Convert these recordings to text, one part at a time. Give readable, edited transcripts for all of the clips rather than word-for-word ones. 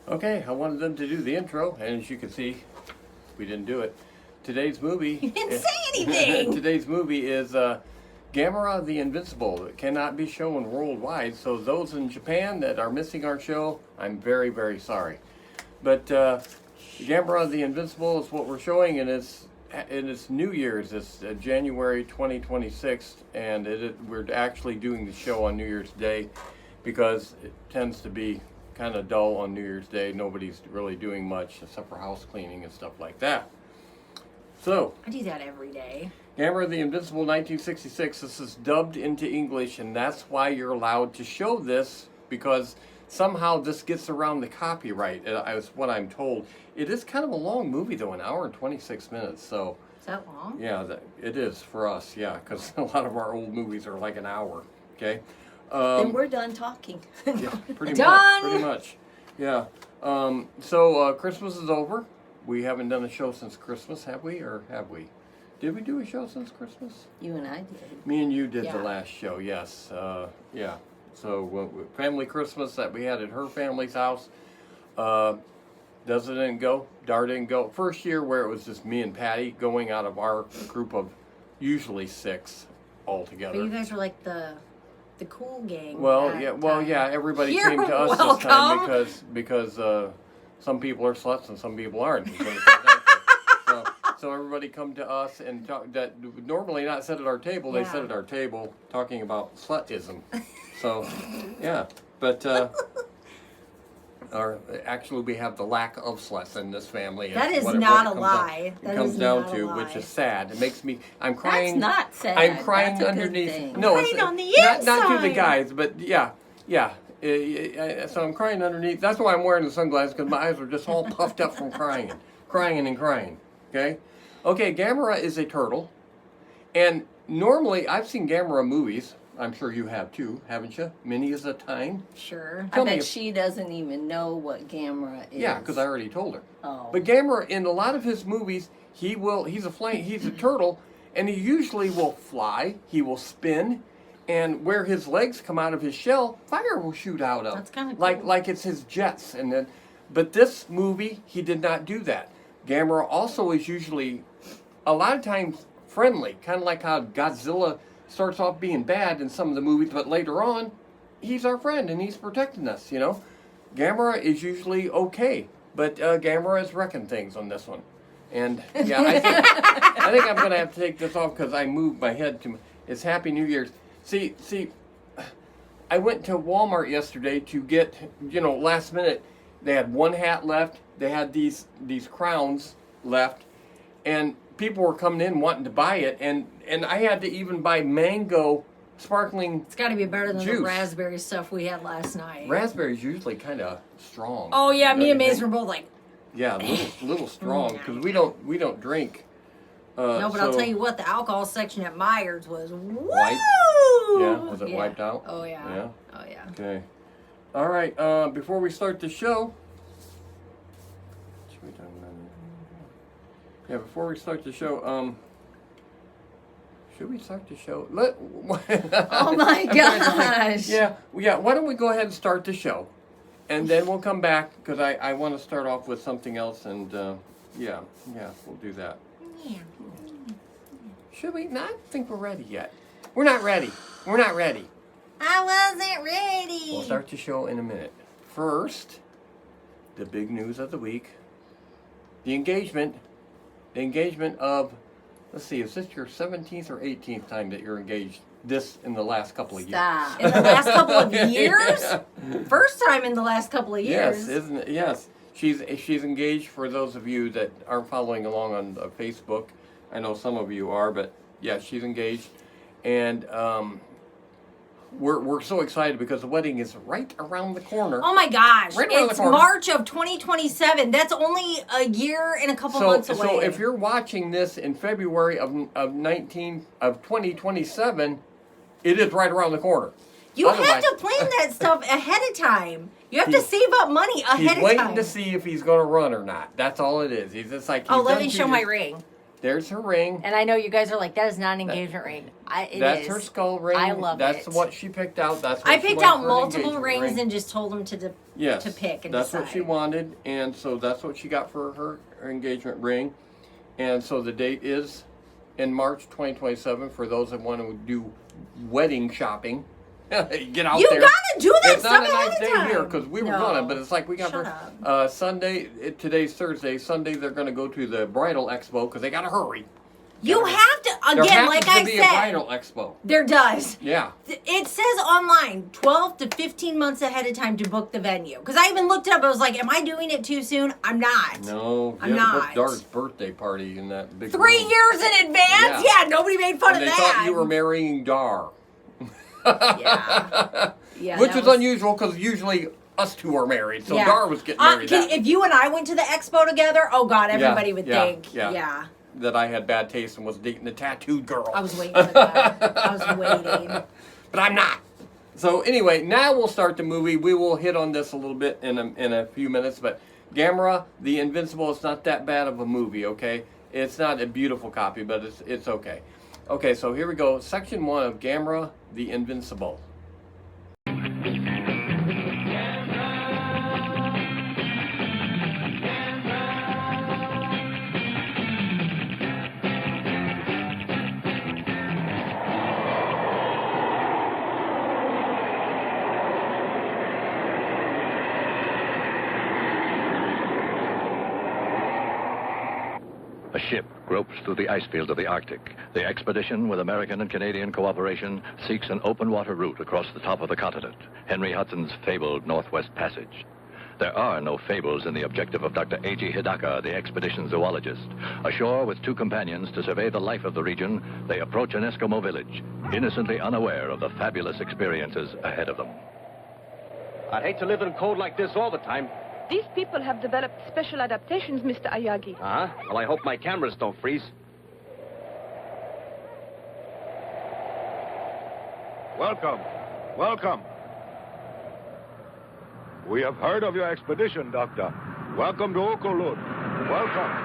Okay, I wanted them to do the intro, and as you can see, we didn't do it. Today's movie... You didn't say anything! Today's movie is Gamera the Invincible. It cannot be shown worldwide, so those in Japan that are missing our show, I'm very, very sorry. But Gamera the Invincible is what we're showing, and it's New Year's. It's January 2026, and we're actually doing the show on New Year's Day because it tends to be kind of dull on New Year's Day. Nobody's really doing much except for house cleaning and stuff like that. So, I do that every day. Gamera the Invincible 1966. This is dubbed into English, and that's why you're allowed to show this, because somehow this gets around the copyright. Is what I'm told. It is kind of a long movie, though, an hour and 26 minutes. So. Is that long? Yeah, it is for us. Yeah, because a lot of our old movies are like an hour. Okay. Then we're done talking. Yeah, pretty Done. much. Pretty much. Yeah. So Christmas is over. We haven't done a show since Christmas, have we? Or have we? Did we do a show since Christmas? You and I did. Me and you did the Yeah. last show, yes. Yeah. So family Christmas that we had at her family's house. Deza didn't go. Dar didn't go. First year where it was just me and Patty going out of our group of usually 6 altogether. But you guys were like the cool gang. Well, that yeah, time. everybody You're came to us this time welcome. because some people are sluts and some people aren't. So everybody come to us and talk that would normally not sit at our table. They Yeah. sit at our table talking about slutism. So, yeah, but actually we have the lack of sluts in this family. That is what not it a comes lie. It That comes is down not a to, lie. which is sad. It makes me. I'm crying. That's not sad. I'm crying That's a good underneath. thing. No, Crying it's on the not to the inside. guys, but yeah. So I'm crying underneath. That's why I'm wearing the sunglasses, because my eyes are just all puffed up from crying. Okay? Okay, Gamera is a turtle. And normally, I've seen Gamera movies. I'm sure you have too, haven't you? Many as a time. Sure. Tell I me bet if- she doesn't even know what Gamera is. Yeah, because I already told her. Oh. But Gamera, in a lot of his movies, he's a turtle, and he usually will fly, he will spin, and where his legs come out of his shell, fire will shoot out of. That's kinda cool. Like it's his jets. But this movie, he did not do that. Gamera also is usually, a lot of times, friendly, kind of like how Godzilla starts off being bad in some of the movies, but later on, he's our friend and he's protecting us, you know. Gamera is usually okay, but Gamera is wrecking things on this one. And yeah, I think I'm going to have to take this off because I moved my head to, it's Happy New Year's. See, I went to Walmart yesterday to get, last minute, they had one hat left, they had these crowns left, and people were coming in wanting to buy it, and I had to even buy mango sparkling It's got to be better than juice. the raspberry stuff we had last night. Raspberry's usually kind of strong. Oh yeah, don't me you and Maze think? were both like, Yeah, a little strong because we don't drink. no, but I'll so- tell you what, the alcohol section at Myers was woo! Yeah, was it wiped out? Oh yeah. Yeah. Oh yeah. Okay. All right. Before we start the show. Yeah, before we start the show, should we start the show? Oh my gosh. Yeah. Why don't we go ahead and start the show, and then we'll come back because I want to start off with something else, and yeah, we'll do that. Yeah. Should we? No, I don't think we're ready yet. We're not ready. I wasn't ready. We'll start the show in a minute. First, the big news of the week: the engagement of. Let's see, is this your 17th or 18th time that you're engaged? This in the last couple of years. Stop. In the last couple of years? Yeah. First time in the last couple of years. Yes, isn't it? Yes. She's engaged. For those of you that aren't following along on Facebook, I know some of you are, but yeah, she's engaged, and we're so excited because the wedding is right around the corner. Oh my gosh. Right around the It's corner. March of 2027. That's only a year and a couple months away. So if you're watching this in February of 2027, it is right around the corner. You have Otherwise- to plan that stuff ahead of time. You have to save up money ahead He's of waiting time. to see if he's going to run or not. That's all it is. He's just like. Oh, he's let done me two show my years- ring. There's her ring. And I know you guys are like, that is not an engagement ring. That's her skull ring. I love That's it. what she picked out. That's what I she picked wanted out for an multiple engagement rings ring. and just told them to pick and that's decide. what she wanted, and so that's what she got for her engagement ring. And so the date is in March 2027 for those that want to do wedding shopping. Get out You there. gotta do that It's not a some nice other day time. here because we were No. gonna, but it's like we got Shut her Sunday. Today's Thursday. Sunday they're gonna go to the bridal expo because they gotta hurry. You have to, There again, happens like to I be a said, bridal expo. there does. Yeah. It says online 12 to 15 months ahead of time to book the venue. Because I even looked it up. I was like, am I doing it too soon? I'm not. No, I'm you had to book not. Dar's birthday party in that big 3 room. years in advance? Yeah, nobody made fun And of they that. thought you were marrying Dar. Yeah. Yeah, Which that is unusual because usually us two are married. So Dar was getting married. If you and I went to the expo together, oh God, everybody would yeah, think. yeah. Yeah. That I had bad taste and was dating the tattooed girl. I was waiting for that. I was waiting. But I'm not. So anyway, now we'll start the movie. We will hit on this a little bit in a few minutes. But Gamera, the Invincible, is not that bad of a movie, okay? It's not a beautiful copy, but it's okay. Okay, so here we go. Section 1 of Gamera, the Invincible. A ship gropes through the ice fields of the Arctic. The expedition, with American and Canadian cooperation, seeks an open water route across the top of the continent, Henry Hudson's fabled Northwest Passage. There are no fables in the objective of Dr. A.G. Hidaka, the expedition zoologist. Ashore with 2 companions to survey the life of the region, they approach an Eskimo village, innocently unaware of the fabulous experiences ahead of them. I'd hate to live in cold like this all the time. These people have developed special adaptations, Mr. Ayagi. Uh-huh. Well, I hope my cameras don't freeze. Welcome. Welcome. We have heard of your expedition, Doctor. Welcome to Okolud. Welcome.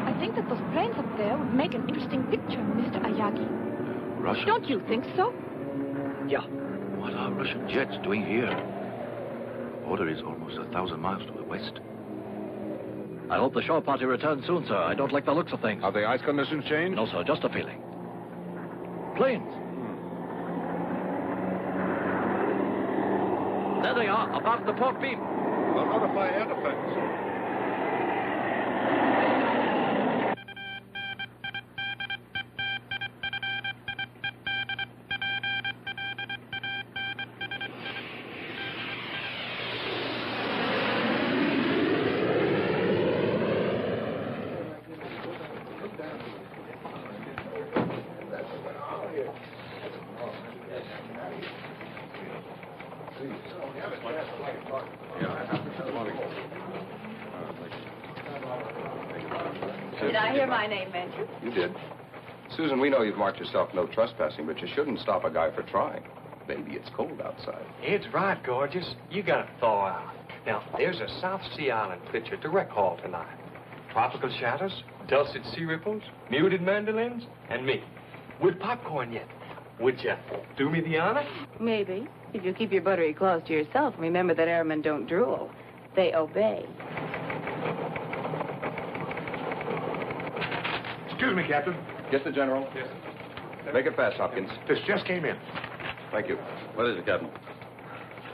I think that those planes up there would make an interesting picture, Mr. Ayagi. Russia? Don't you think so? Yeah. What are Russian jets doing here? The border is almost 1,000 miles to the west. I hope the shore party returns soon, sir. I don't like the looks of things. Have the ice conditions changed? No, sir, just a feeling. Planes. There they are, about the port beam. We'll notify air defense. Did I hear my name mentioned? You did. Susan, we know you've marked yourself no trespassing, but you shouldn't stop a guy for trying. Maybe it's cold outside. It's right, gorgeous. You gotta thaw out. Now, there's a South Sea Island picture direct call tonight. Tropical shadows, dulcet sea ripples, muted mandolins, and me. With popcorn yet. Would you do me the honor? Maybe. If you keep your buttery claws to yourself, remember that airmen don't drool. They obey. Excuse me, Captain. Yes, the General? Yes. Make it fast, Hopkins. This just came in. Thank you. What is it, Captain?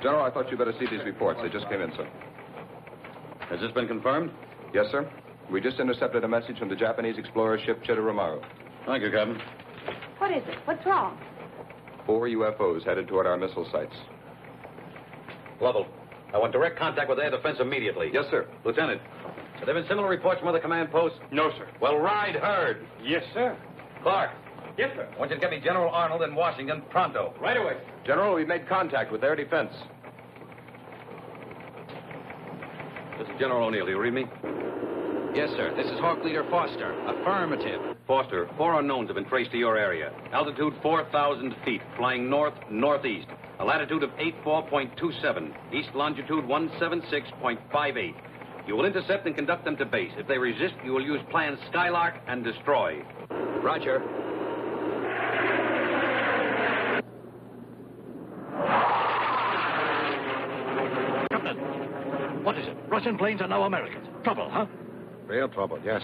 General, I thought you'd better see these reports. They just came in, sir. Has this been confirmed? Yes, sir. We just intercepted a message from the Japanese explorer ship Chitoromaru. Thank you, Captain. What is it? What's wrong? 4 UFOs headed toward our missile sites. Lovell, I want direct contact with air defense immediately. Yes, sir. Lieutenant, have there been similar reports from other command posts? No, sir. Well, ride herd. Yes, sir. Clark, Yes, sir. I want you to get me General Arnold in Washington pronto. Right away. General, we made contact with air defense. This is General O'Neill. Do you read me? Yes, sir. This is Hawk Leader Foster. Affirmative. Foster, 4 unknowns have been traced to your area. Altitude 4,000 feet, flying north-northeast. A latitude of 84.27, east longitude 176.58. You will intercept and conduct them to base. If they resist, you will use plan Skylark and destroy. Roger. Captain, what is it? Russian planes are now Americans. Trouble, huh? Real trouble, yes.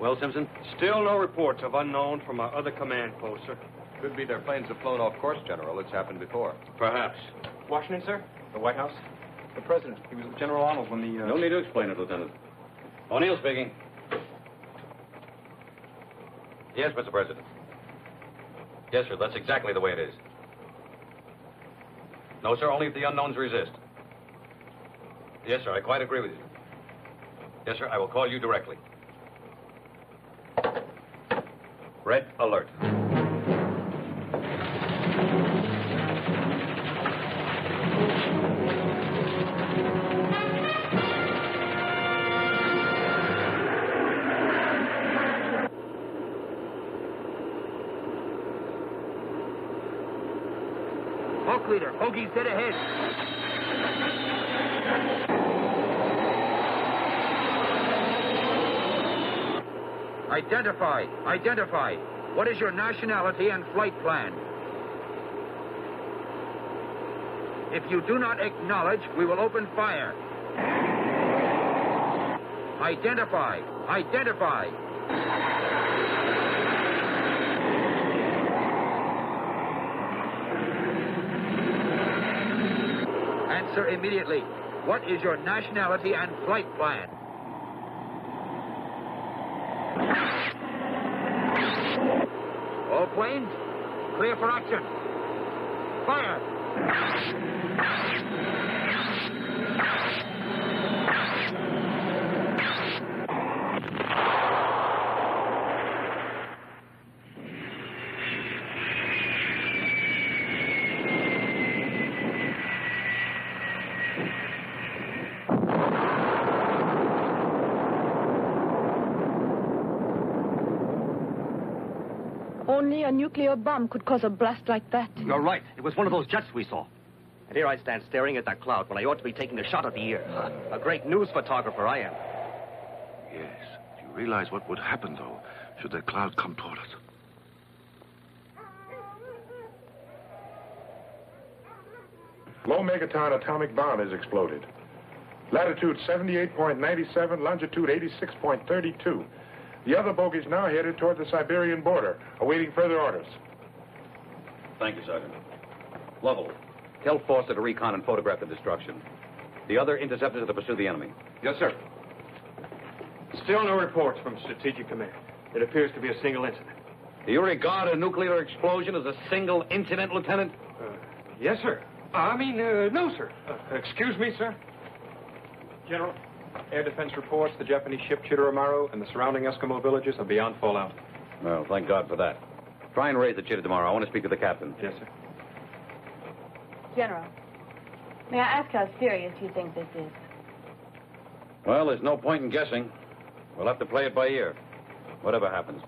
Well, Simpson? Still no reports of unknown from our other command post, sir. Could be their planes have flown off course, General. It's happened before. Perhaps. Washington, sir? The White House? The President. He was with General Arnold when the... No need to explain it, Lieutenant. O'Neill speaking. Yes, Mr. President. Yes, sir, that's exactly the way it is. No, sir, only if the unknowns resist. Yes, sir, I quite agree with you. Yes, sir, I will call you directly. Red alert. Hawk leader, Hoagie's dead ahead. Identify. Identify. What is your nationality and flight plan? If you do not acknowledge, we will open fire. Identify. Identify. Answer immediately. What is your nationality and flight plan? All planes, clear for action. Fire! Only a nuclear bomb could cause a blast like that. You're right. It was one of those jets we saw. And here I stand staring at that cloud when I ought to be taking a shot at the year. A great news photographer I am. Yes. Do you realize what would happen, though, should that cloud come toward us? Low megaton atomic bomb has exploded. Latitude 78.97, longitude 86.32. The other bogey's now headed toward the Siberian border, awaiting further orders. Thank you, Sergeant. Lovell, tell Foster to recon and photograph the destruction. The other interceptors are to pursue the enemy. Yes, sir. Still no reports from Strategic Command. It appears to be a single incident. Do you regard a nuclear explosion as a single incident, Lieutenant? Yes, sir. No, sir. Excuse me, sir. General, air defense reports the Japanese ship Chitoromaru and the surrounding Eskimo villages are beyond fallout. Well, thank God for that. Try and raise the Chitta tomorrow. I want to speak to the captain. Yes, sir. General, may I ask how serious you think this is? Well, there's no point in guessing. We'll have to play it by ear. Whatever happens.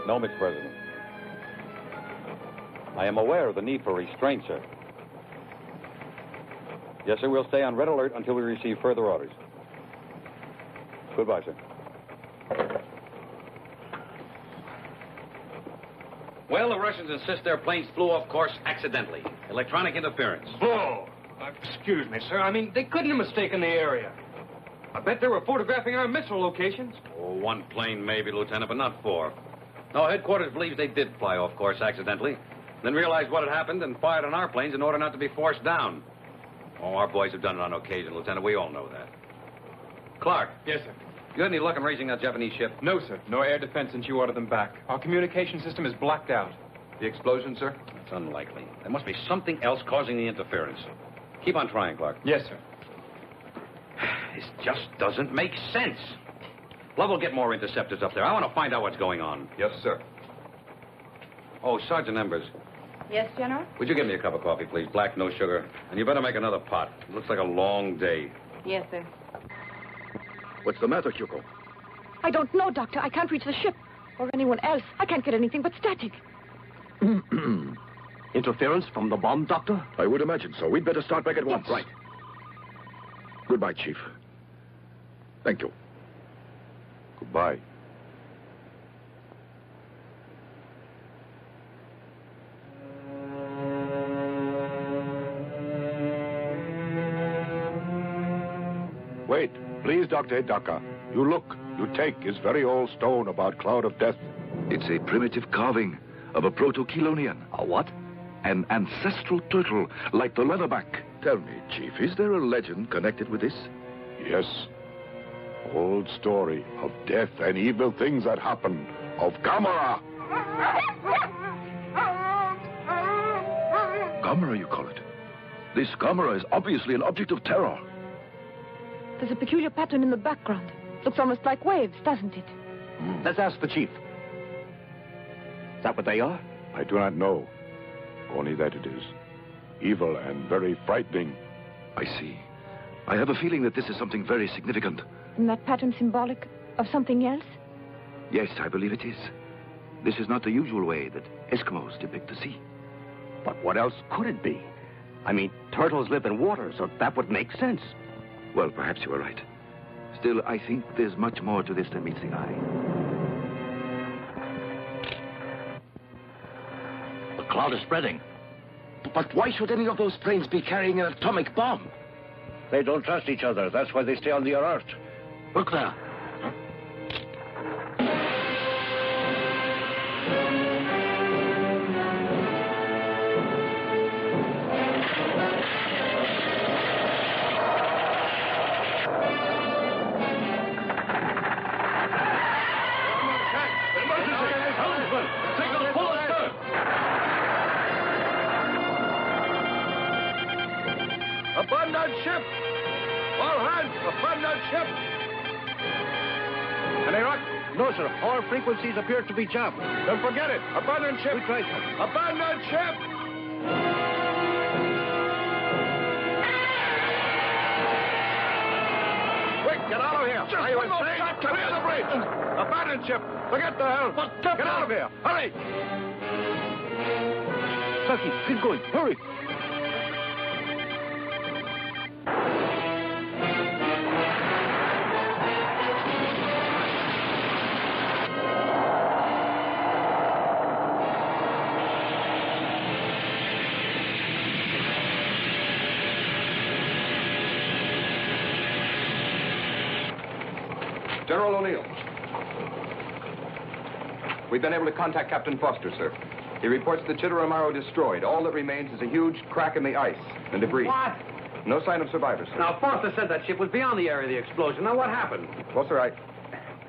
No, Mr. President. I am aware of the need for restraint, sir. Yes, sir, we'll stay on red alert until we receive further orders. Goodbye, sir. Well, the Russians insist their planes flew off course accidentally. Electronic interference. Bull! Excuse me, sir. I mean, they couldn't have mistaken the area. I bet they were photographing our missile locations. Oh, one plane maybe, Lieutenant, but not four. No, headquarters believes they did fly off course accidentally, then realized what had happened and fired on our planes in order not to be forced down. Oh, our boys have done it on occasion, Lieutenant. We all know that. Clark. Yes, sir. You had any luck in raising that Japanese ship? No, sir. No air defense since you ordered them back. Our communication system is blacked out. The explosion, sir? It's unlikely. There must be something else causing the interference. Keep on trying, Clark. Yes, sir. This just doesn't make sense. Lovell, get more interceptors up there. I want to find out what's going on. Yes, sir. Oh, Sergeant Embers, Yes, General? would you give me a cup of coffee, please? Black, no sugar. And you better make another pot. It looks like a long day. Yes, sir. What's the matter, Kyoko? I don't know, Doctor. I can't reach the ship. Or anyone else. I can't get anything but static. Interference from the bomb, Doctor? I would imagine so. We'd better start back at once. Yes. Right. Goodbye, Chief. Thank you. Goodbye. Wait, please, Dr. Hidaka. You look, you take his very old stone about Cloud of Death. It's a primitive carving of a proto-Chelonian. A what? An ancestral turtle, like the leatherback. Tell me, Chief, is there a legend connected with this? Yes. Old story of death and evil things that happen. Of Gamera. Gamera, you call it? This Gamera is obviously an object of terror. There's a peculiar pattern in the background. Looks almost like waves, doesn't it? Let's ask the chief. Is that what they are? I do not know. Only that it is evil and very frightening. I see. I have a feeling that this is something very significant. Isn't that pattern symbolic of something else? Yes, I believe it is. This is not the usual way that Eskimos depict the sea. But what else could it be? I mean, turtles live in water, so that would make sense. Well, perhaps you are right. Still, I think there's much more to this than meets the eye. The cloud is spreading. But why should any of those planes be carrying an atomic bomb? They don't trust each other. That's why they stay on the alert. Look there. Abandon ship! All hands, abandon ship! Any luck? No, sir. All frequencies appear to be jammed. Then forget it. Abandon ship! We tried, sir. Abandon ship! Quick, get out of here! Are you insane? Clear the bridge! Abandon ship! Forget the hell! Get out of here! Hurry! Saki, keep going. Hurry. General O'Neill. We've been able to contact Captain Foster, sir. He reports the Chitteramaru destroyed. All that remains is a huge crack in the ice and debris. What? No sign of survivors, sir. Now, Foster said that ship was beyond the area of the explosion. Now, what happened? Well, sir,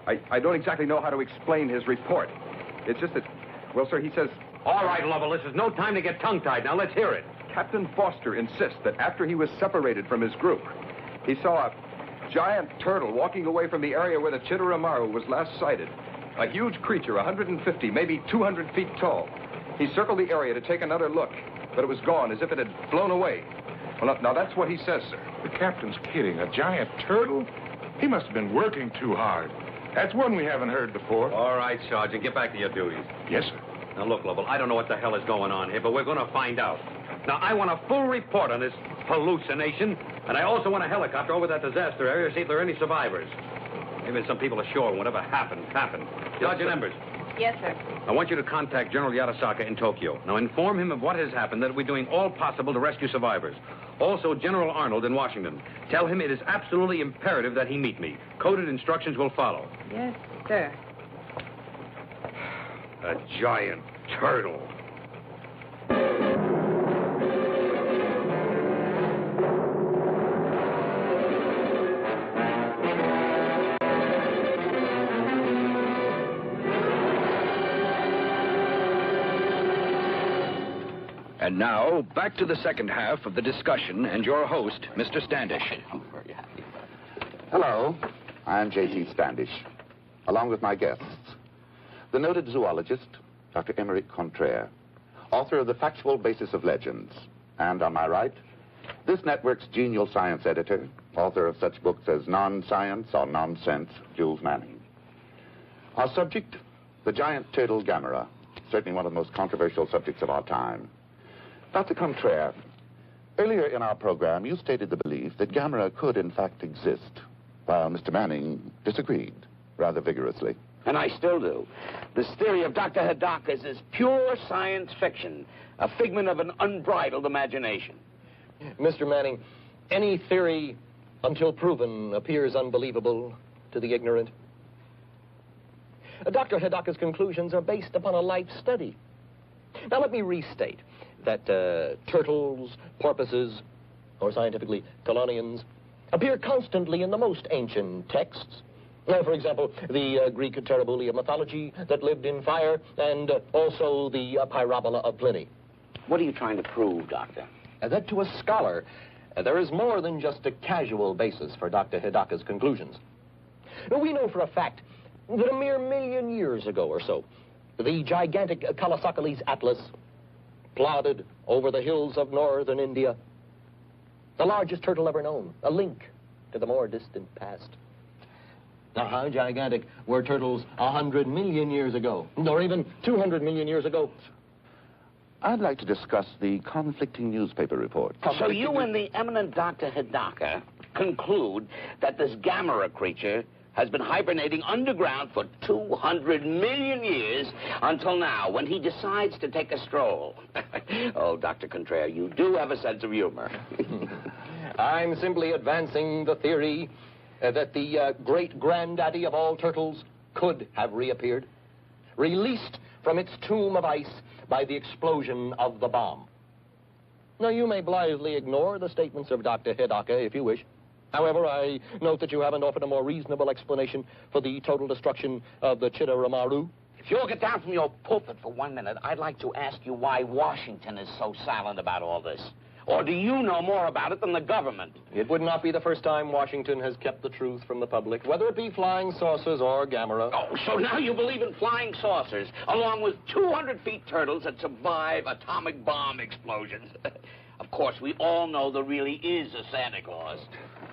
I don't exactly know how to explain his report. It's just that, well, sir, he says... All right, Lovell, this is no time to get tongue-tied. Now, let's hear it. Captain Foster insists that after he was separated from his group, he saw a giant turtle walking away from the area where the Chitteramaru was last sighted. A huge creature, 150, maybe 200 feet tall. He circled the area to take another look, but it was gone, as if it had flown away. Well, now that's what he says, sir. The captain's kidding. A giant turtle? He must have been working too hard. That's one we haven't heard before. All right, Sergeant, get back to your duties. Yes, sir. Now, look, Lovell, I don't know what the hell is going on here, but we're going to find out. Now, I want a full report on this hallucination, and I also want a helicopter over that disaster area to see if there are any survivors. Maybe some people ashore and whatever happened. Sergeant Embers. Yes, sir. I want you to contact General Yatasaka in Tokyo. Now, inform him of what has happened, that we're doing all possible to rescue survivors. Also, General Arnold in Washington. Tell him it is absolutely imperative that he meet me. Coded instructions will follow. Yes, sir. A giant turtle. And now, back to the second half of the discussion and your host, Mr. Standish. I'm very happy. Hello, I'm J.T. Standish, along with my guests, the noted zoologist, Dr. Emeric Contraire, author of The Factual Basis of Legends, and on my right, this network's genial science editor, author of such books as Non-Science or Nonsense, Jules Manning. Our subject, the giant turtle Gamera, certainly one of the most controversial subjects of our time. Dr. Contraire, earlier in our program, you stated the belief that Gamera could, in fact, exist, while Mr. Manning disagreed rather vigorously. And I still do. This theory of Dr. Hidaka's is pure science fiction, a figment of an unbridled imagination. Mr. Manning, any theory, until proven, appears unbelievable to the ignorant. Dr. Hidaka's conclusions are based upon a life study. Now, let me restate that turtles, porpoises, or scientifically, chelonians, appear constantly in the most ancient texts. For example, the Greek Terribulia mythology that lived in fire, and also the Pyrobola of Pliny. What are you trying to prove, Doctor? That to a scholar, there is more than just a casual basis for Dr. Hidaka's conclusions. We know for a fact that a mere 1,000,000 years ago or so, the gigantic Kalasakalis Atlas plodded over the hills of northern India. The largest turtle ever known, a link to the more distant past. Now, how gigantic were turtles 100 million years ago, or even 200 million years ago? I'd like to discuss the conflicting newspaper reports. So you and the eminent Dr. Hidaka conclude that this Gamera creature has been hibernating underground for 200 million years until now, when he decides to take a stroll. Oh, Dr. Contraire, you do have a sense of humor. I'm simply advancing the theory that the great-granddaddy of all turtles could have reappeared, released from its tomb of ice by the explosion of the bomb. Now, you may blithely ignore the statements of Dr. Hidaka if you wish. However, I note that you haven't offered a more reasonable explanation for the total destruction of the Chitteramaru. If you'll get down from your pulpit for 1 minute, I'd like to ask you why Washington is so silent about all this. Or do you know more about it than the government? It would not be the first time Washington has kept the truth from the public, whether it be flying saucers or Gamera. Oh, so now you believe in flying saucers, along with 200-feet turtles that survive atomic bomb explosions. Of course, we all know there really is a Santa Claus.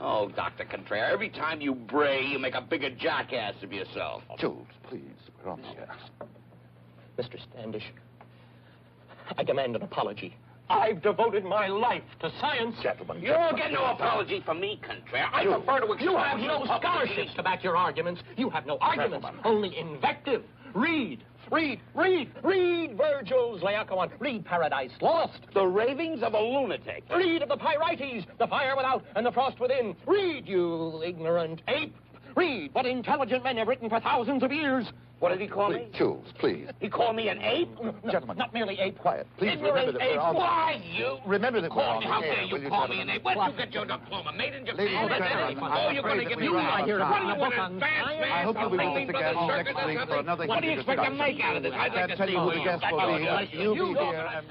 Oh, Dr. Contraire, every time you bray, you make a bigger jackass of yourself. Jules, please, we're on the air. Mr. Standish, I demand an apology. I've devoted my life to science. Gentlemen, You'll get no apology from me, Contraire. I prefer to expose you have no scholarships to back your arguments. You have no arguments, only invective. Read Virgil's Laocoon. Read Paradise Lost. The ravings of a lunatic. Read of the Pyrites, the fire without and the frost within. Read, you ignorant ape. Read what intelligent men have written for thousands of years. What did he call me? Jules, please. He called me an ape? No, Gentlemen. not merely ape. Quiet. Please Ignorant remember that ape. we're on the... Why, you? Remember that we're on the How air. dare you call me an ape? Where'd you get your diploma? Made in Japan? Ladies and gentlemen, Oh, you're going to give me I hear What do you want, advance man? I hope you'll be with us again next week for another What do you expect to make out of this? I'd like to tell see you who who the guest will be. You'll be here and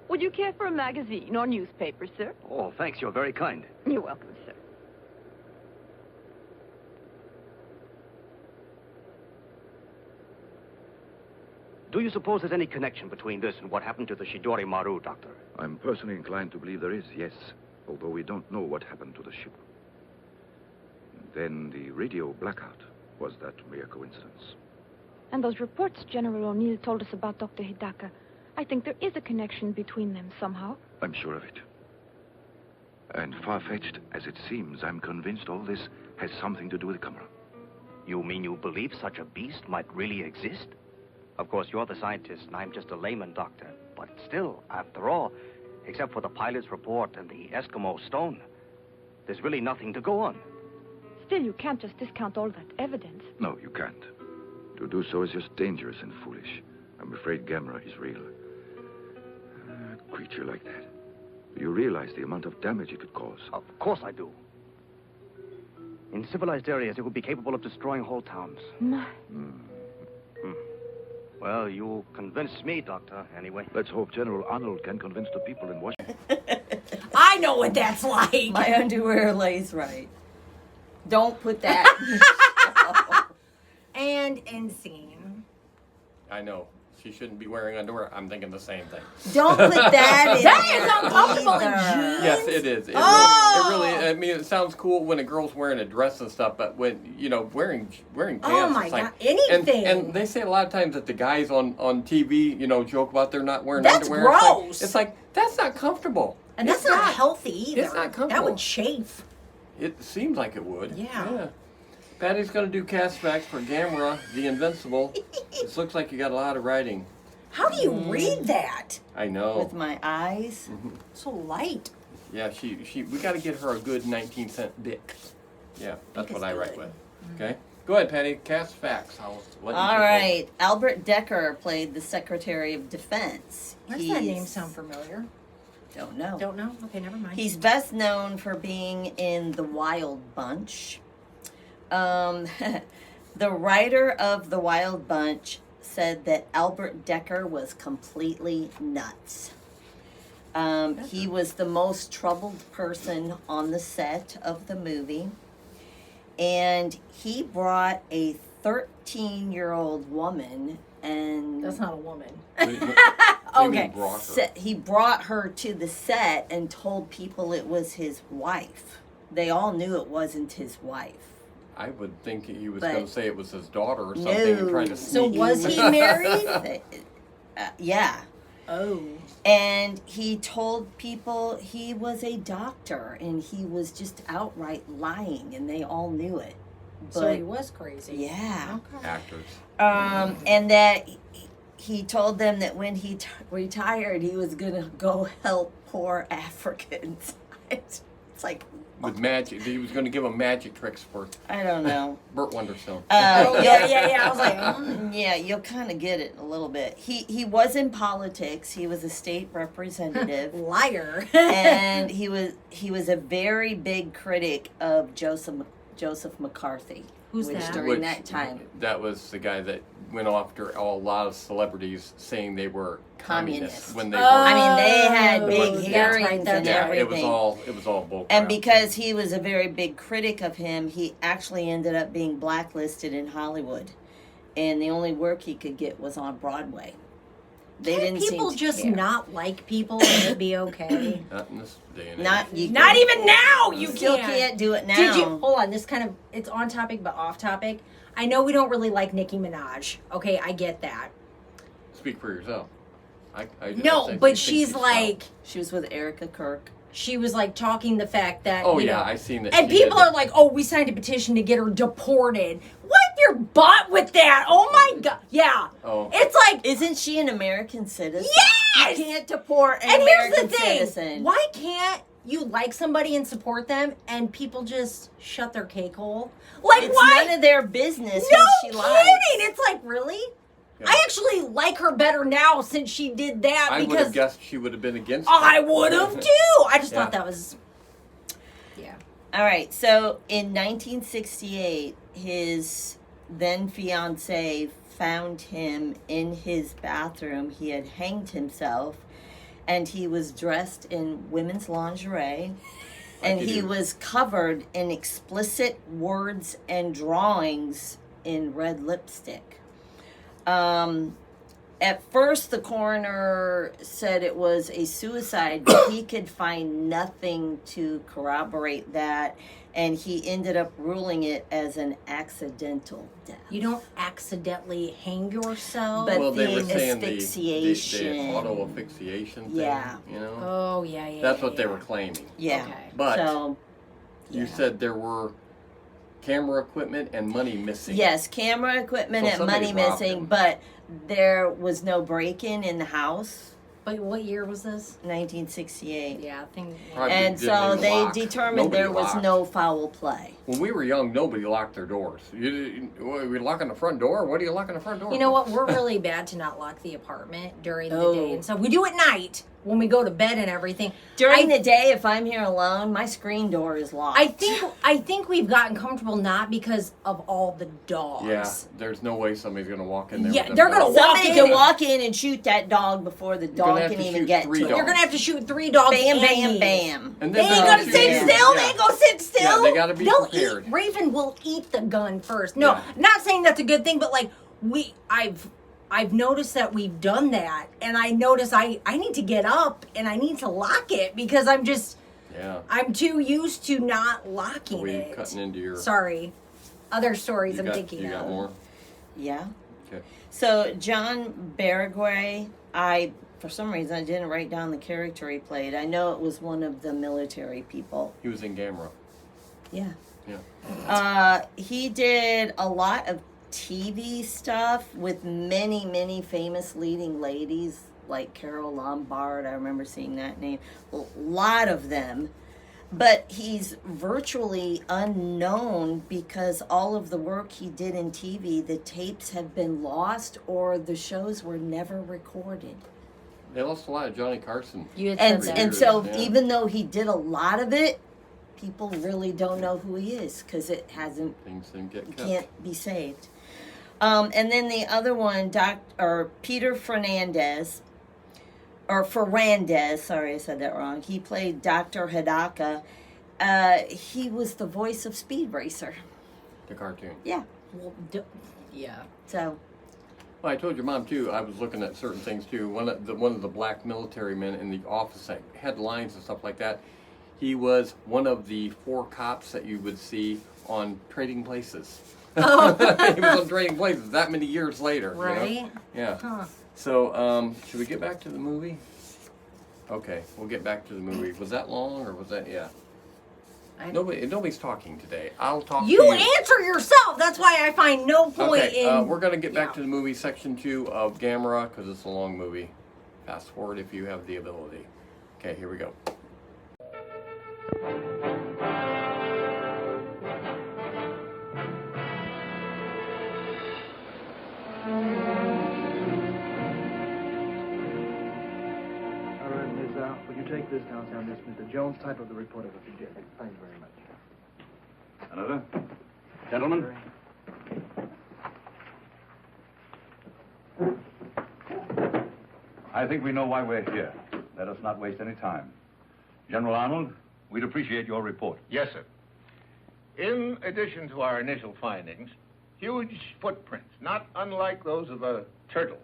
Would you care for a magazine or newspaper, sir? Oh, thanks. You're very kind. You're welcome, sir. Do you suppose there's any connection between this and what happened to the Shidori Maru, Doctor? I'm personally inclined to believe there is, yes. Although we don't know what happened to the ship. Then the radio blackout. Was that mere coincidence? And those reports General O'Neill told us about Dr. Hidaka, I think there is a connection between them somehow. I'm sure of it. And far-fetched as it seems, I'm convinced all this has something to do with Gamera. You mean you believe such a beast might really exist? Of course, you're the scientist, and I'm just a layman doctor. But still, after all, except for the pilot's report and the Eskimo stone, there's really nothing to go on. Still, you can't just discount all that evidence. No, you can't. To do so is just dangerous and foolish. I'm afraid Gamera is real. A creature like that. Do you realize the amount of damage it could cause? Of course I do. In civilized areas, it would be capable of destroying whole towns. My. Well, you convinced me, Doctor, anyway. Let's hope General Arnold can convince the people in Washington. I know what that's like. My underwear lays right. Don't put that. And end scene. I know. She shouldn't be wearing underwear. I'm thinking the same thing. Don't put that in. That is uncomfortable in jeans. Yes, it is. It really, I mean, it sounds cool when a girl's wearing a dress and stuff, but when, wearing pants, Oh my it's like, God, anything. And they say a lot of times that the guys on TV, joke about they're not wearing That's underwear. gross. It's like, that's not comfortable. And that's not healthy either. It's not comfortable. That would chafe. It seems like it would. Yeah. Patty's going to do cast facts for Gamera, the Invincible. This looks like you got a lot of writing. How do you read that? I know. With my eyes. So light. Yeah, we got to get her a good 19-cent Bic. Yeah, that's what I write with. Okay? Go ahead, Patty. Cast facts. I'll let you All right. Albert Decker played the Secretary of Defense. Why does that name sound familiar? Don't know. Don't know? Okay, never mind. He's best known for being in The Wild Bunch. The writer of The Wild Bunch said that Albert Decker was completely nuts. He was the most troubled person on the set of the movie. And he brought a 13-year-old woman and... That's not a woman. Okay. He brought her to the set and told people it was his wife. They all knew it wasn't his wife. I would think he was But going to say it was his daughter or something and trying to sneak. So was he married? Yeah. Oh. And he told people he was a doctor and he was just outright lying and they all knew it. So he was crazy. Yeah. Okay. Actors. And that he told them that when he retired, he was going to go help poor Africans. It's like... With magic. He was going to give them magic tricks for... I don't know. Burt Wonderstone. Yeah. I was like, yeah, you'll kind of get it a little bit. He was in politics. He was a state representative. Liar. And he was a very big critic of Joseph McCarthy. Who's that? During that time. That was the guy that went after a lot of celebrities saying they were communists when they were. I mean, they had big that's hearings right, and everything. It was all bull crap. And because he was a very big critic of him, he actually ended up being blacklisted in Hollywood. And the only work he could get was on Broadway. They Can't didn't people seem to just care. not like people and it'd be okay? Not in this day and age. Not even now. You still can't. can't do it now. Did you? Hold on. This kind of it's on topic but off topic. I know we don't really like Nicki Minaj. Okay, I get that. Speak for yourself. No, but she's like she was with Erica Kirk. She was like talking the fact that I seen that. And people are like, "Oh, we signed a petition to get her deported." Wipe your butt with that. Oh my God. Yeah. Oh. It's like, isn't she an American citizen? Yes. You can't deport an and American here's the thing. citizen. Why can't you like somebody and support them and people just shut their cake hole? Like, it's why? none of their business No who she kidding. likes. It's like, really? I actually like her better now since she did that I would because have guessed she would have been against it. I would have too. I just Yeah. thought that was, yeah. All right, so in 1968, his then fiance found him in his bathroom. He had hanged himself, and he was dressed in women's lingerie, and he was covered in explicit words and drawings in red lipstick. At first, the coroner said it was a suicide, but he could find nothing to corroborate that, and he ended up ruling it as an accidental death. You don't accidentally hang yourself. But well, the they were saying asphyxiation. the auto asphyxiation thing. Yeah. You know? Oh, yeah. That's what they were claiming. Yeah. Okay. But So, you said there were camera equipment and money missing. yes, camera equipment So and somebody money robbed missing, him. but there was no break-in in the house. But what year was this? 1968. Yeah, I think. Probably And didn't so even they lock. determined Nobody there was locked. no foul play. When we were young, nobody locked their doors. We locking the front door? What are you locking the front door? You know for? what? We're really bad to not lock the apartment during the Oh. day, and so we do at night when we go to bed and everything. During the day, if I'm here alone, my screen door is locked. I think we've gotten comfortable not because of all the dogs. Yeah, there's no way somebody's going to walk in there. Yeah, with them they're gonna dogs. walk Somebody in can and- walk in and shoot that dog before the gonna dog have can to even shoot get 3 to it. dogs. You're gonna have to shoot 3 dogs. Bam, and bam, me. bam. And They then ain't they'll gonna shoot sit you. still. Yeah. They ain't gonna sit still. Yeah, they gotta be They'll prepared. eat. Raven will eat the gun first. No, Yeah. not saying that's a good thing, but like I've noticed that we've done that, and I notice I need to get up and I need to lock it because I'm too used to not locking Are we it. cutting into your... Sorry, other stories I'm thinking You got of. more? Yeah. Okay. So John Baragway, for some reason I didn't write down the character he played. I know it was one of the military people. He was in Gamera. Yeah. Yeah. He did a lot of TV stuff with many, many famous leading ladies like Carol Lombard. I remember seeing that name. A lot of them. But he's virtually unknown because all of the work he did in TV, the tapes have been lost or the shows were never recorded. They lost a lot of Johnny Carson. And so Yeah. even though he did a lot of it, people really don't know who he is because it hasn't, Things didn't get cut. can't be saved. And then the other one, Peter Fernandez, sorry I said that wrong. He played Dr. Hidaka. He was the voice of Speed Racer. The cartoon. Yeah. Well, yeah. So. Well, I told your mom too. I was looking at certain things too. One of the black military men in the office that had lines and stuff like that. He was one of the 4 cops that you would see on Trading Places. Oh. He was on Trading Places that many years later. Right? You know? Yeah. Huh. So, should we get back to the movie? Okay, we'll get back to the movie. Was that long or was that, yeah? Nobody's talking today. I'll talk to you. You answer yourself. That's why I find no point Okay, in. we're going to get back to the movie section 2 of Gamera because it's a long movie. Fast forward if you have the ability. Okay, here we go. All right, Miss, would you take this downtown? This Mr. Jones, type of the report of what you did. Thank you very much. Another? Gentlemen? I think we know why we're here. Let us not waste any time. General Arnold, we'd appreciate your report. Yes, sir. In addition to our initial findings, huge footprints, not unlike those of a turtle,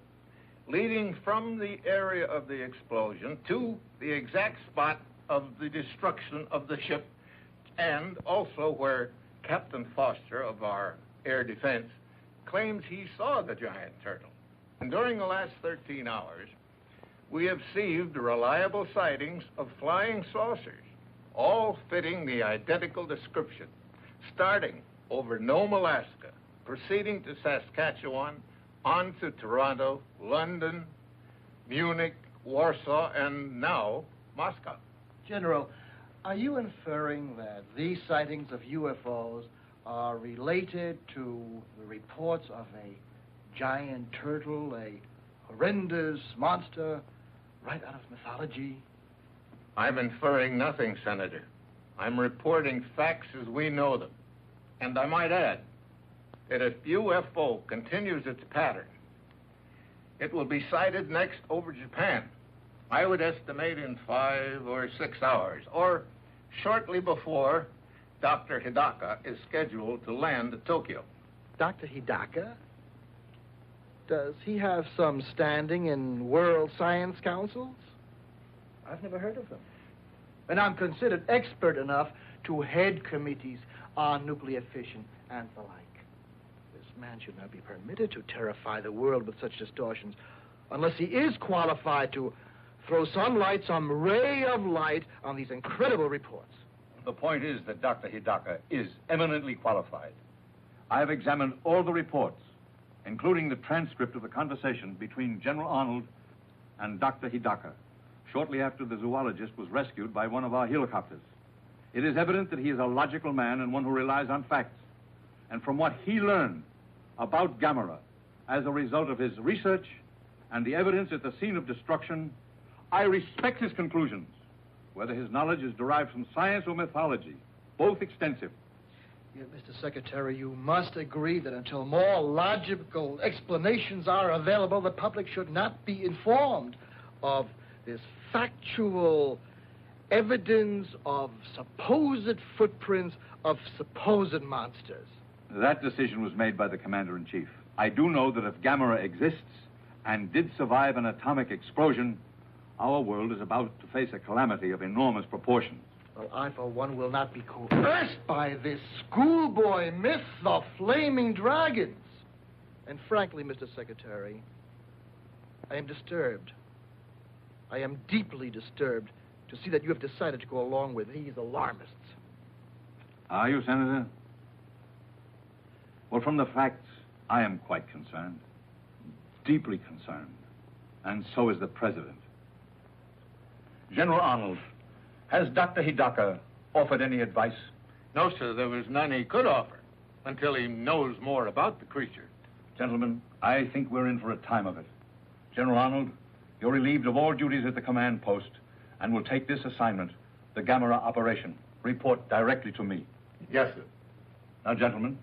leading from the area of the explosion to the exact spot of the destruction of the ship, and also where Captain Foster of our air defense claims he saw the giant turtle. And during the last 13 hours, we have received reliable sightings of flying saucers, all fitting the identical description, starting over Nome, Alaska, proceeding to Saskatchewan, on to Toronto, London, Munich, Warsaw, and now Moscow. General, are you inferring that these sightings of UFOs are related to the reports of a giant turtle, a horrendous monster right out of mythology? I'm inferring nothing, Senator. I'm reporting facts as we know them. And I might add that if UFO continues its pattern, it will be sighted next over Japan. I would estimate in 5 or 6 hours, or shortly before Dr. Hidaka is scheduled to land at Tokyo. Dr. Hidaka? Does he have some standing in world science councils? I've never heard of them. And I'm considered expert enough to head committees on nuclear fission and the like. This man should not be permitted to terrify the world with such distortions unless he is qualified to throw some ray of light on these incredible reports. The point is that Dr. Hidaka is eminently qualified. I have examined all the reports, including the transcript of the conversation between General Arnold and Dr. Hidaka, shortly after the zoologist was rescued by one of our helicopters. It is evident that he is a logical man and one who relies on facts. And from what he learned about Gamera as a result of his research and the evidence at the scene of destruction, I respect his conclusions, whether his knowledge is derived from science or mythology, both extensive. Yet, Mr. Secretary, you must agree that until more logical explanations are available, the public should not be informed of this factual evidence of supposed footprints of supposed monsters. That decision was made by the Commander-in-Chief. I do know that if Gamera exists and did survive an atomic explosion, our world is about to face a calamity of enormous proportions. Well, I, for one, will not be coerced by this schoolboy myth of flaming dragons. And frankly, Mr. Secretary, I am disturbed. I am deeply disturbed to see that you have decided to go along with these alarmists. Are you, Senator? Well, from the facts, I am quite concerned. Deeply concerned. And so is the President. General Arnold, has Dr. Hidaka offered any advice? No, sir, there was none he could offer until he knows more about the creature. Gentlemen, I think we're in for a time of it. General Arnold, you're relieved of all duties at the command post and will take this assignment, the Gamera operation. Report directly to me. Yes, sir. Now, gentlemen,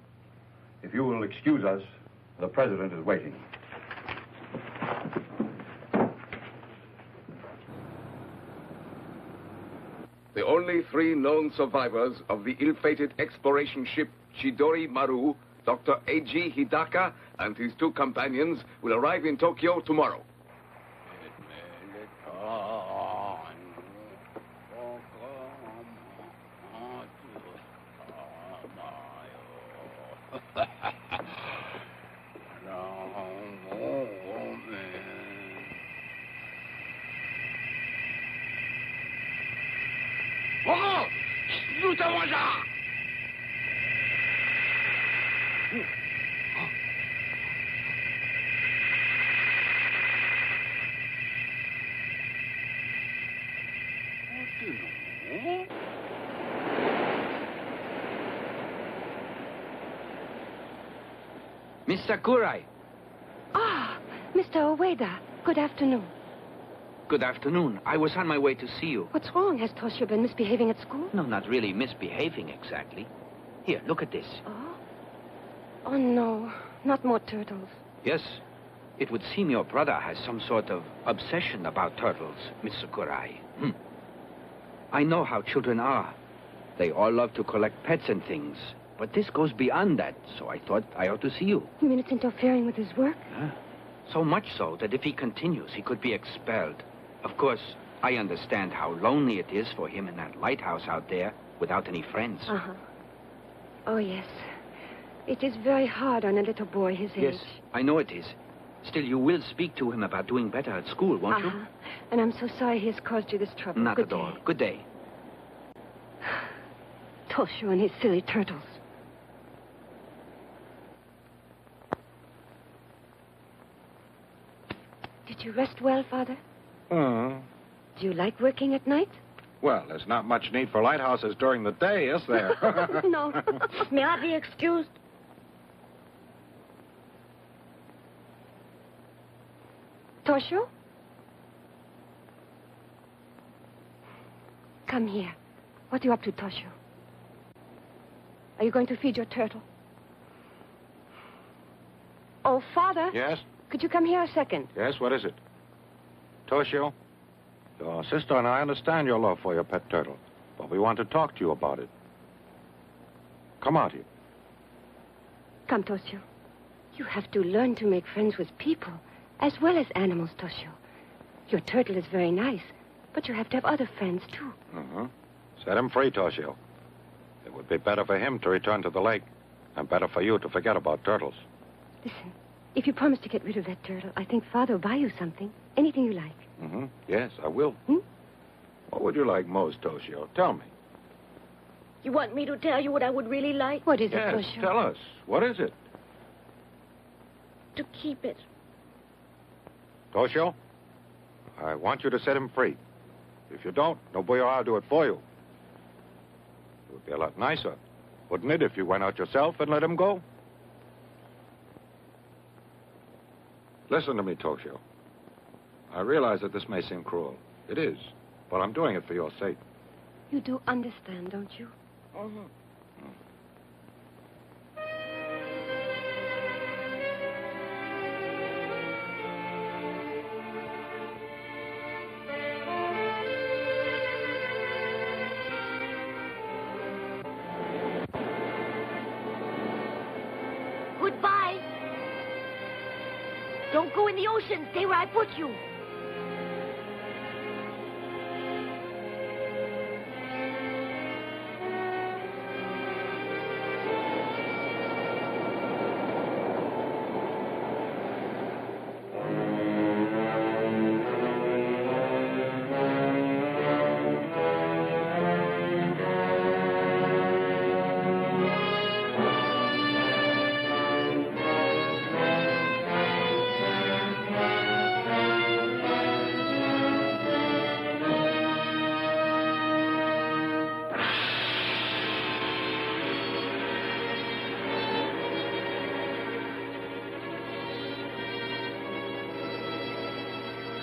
if you will excuse us, the President is waiting. The only 3 known survivors of the ill-fated exploration ship Chidori Maru, Dr. A.G. Hidaka and his 2 companions, will arrive in Tokyo tomorrow. Miss Sakurai. Ah, Mr. Ueda. Good afternoon. Good afternoon. I was on my way to see you. What's wrong? Has Toshio been misbehaving at school? No, not really misbehaving exactly. Here, look at this. Oh? Oh, no. Not more turtles. Yes. It would seem your brother has some sort of obsession about turtles, Miss Sakurai. I know how children are. They all love to collect pets and things. But this goes beyond that, so I thought I ought to see you. You mean it's interfering with his work? So much so that if he continues, he could be expelled. Of course, I understand how lonely it is for him in that lighthouse out there without any friends. Uh-huh. Oh, yes. It is very hard on a little boy his age. Yes, I know it is. Still, you will speak to him about doing better at school, won't you? And I'm so sorry he has caused you this trouble. Not Good at all. day. Good day. Toshio and his silly turtles. Did you rest well, Father? Do you like working at night? Well, there's not much need for lighthouses during the day, is there? No. May I be excused? Toshio? Come here. What are you up to, Toshio? Are you going to feed your turtle? Oh, Father. Yes? Could you come here a second? Yes, what is it? Toshio, your sister and I understand your love for your pet turtle, but we want to talk to you about it. Come out here. Come, Toshio. You have to learn to make friends with people, as well as animals, Toshio. Your turtle is very nice, but you have to have other friends, too. Mm-hmm. Set him free, Toshio. It would be better for him to return to the lake, and better for you to forget about turtles. Listen, if you promise to get rid of that turtle, I think Father will buy you something. Anything you like. Mm-hmm. Yes, I will. What would you like most, Toshio? Tell me. You want me to tell you what I would really like? What is it, Yes, Toshio? tell us. What is it? To keep it. Toshio, I want you to set him free. If you don't, nobody will do it for you. It would be a lot nicer, wouldn't it, if you went out yourself and let him go? Listen to me, Toshio. I realize that this may seem cruel. It is, but I'm doing it for your sake. You do understand, don't you? Mm-hmm. Goodbye. Don't go in the ocean. Stay where I put you.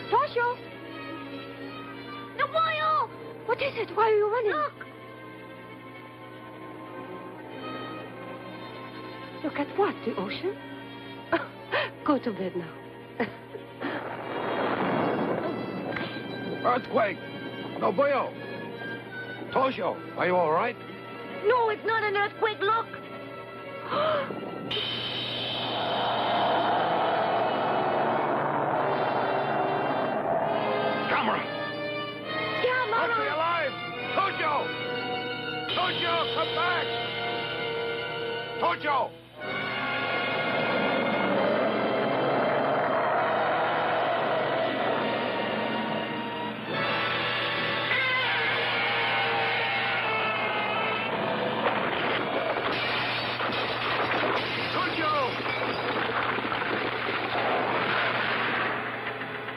Toshio! No, boyo! What is it? Why are you running? Look! Look at what? The ocean? Go to bed now. Earthquake! No, boyo! Toshio, are you all right? No, it's not an earthquake. Look! Gamera! Gamera! Must be alive! Toshio! Toshio, come back! Toshio!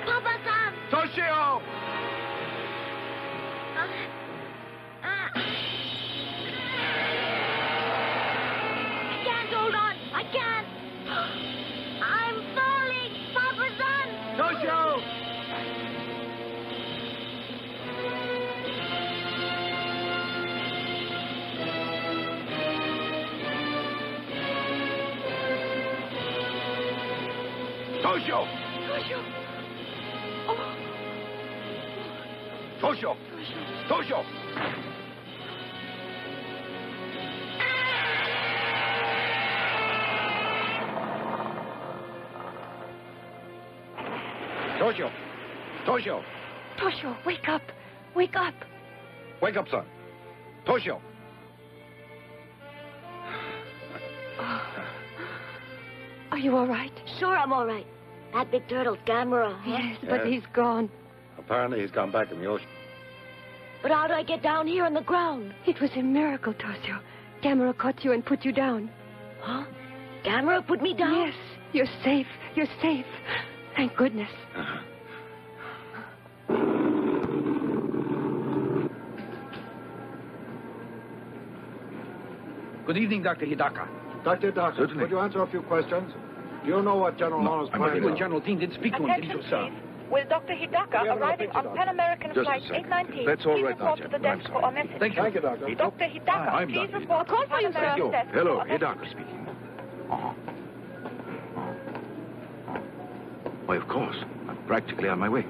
Papa-san! Toshio! I can't hold on. I can't. I'm falling. Papa-san! Toshio! Toshio! Toshio! Toshio! Toshio! Toshio! Toshio! Toshio, wake up. Wake up. Wake up, son. Toshio! Are you all right? Sure, I'm all right. That big turtle's Gamera, huh? Yes, but Yes. he's gone. Apparently he's gone back in the ocean. But how do I get down here on the ground? It was a miracle, Toshio. Gamera caught you and put you down. Huh? Gamera put me down? Yes, you're safe. You're safe. Thank goodness. Good evening, Dr. Hidaka. Dr. Hidaka, could you answer a few questions? Do you know what General Arnold's I'm plan you is? and General Dean didn't speak to him. Did you, sir? Will Dr. Hidaka, We have no arriving picture, on Doctor. Pan American Just a Flight second. 819, That's all please right now, report to the gentlemen. desk for a message. Thank you. Thank you, Doctor. Dr. Hidaka, I'm please Dr. report to Pan American desk Hello, for a message. Hidaka speaking. Why, of course. I'm practically on my way.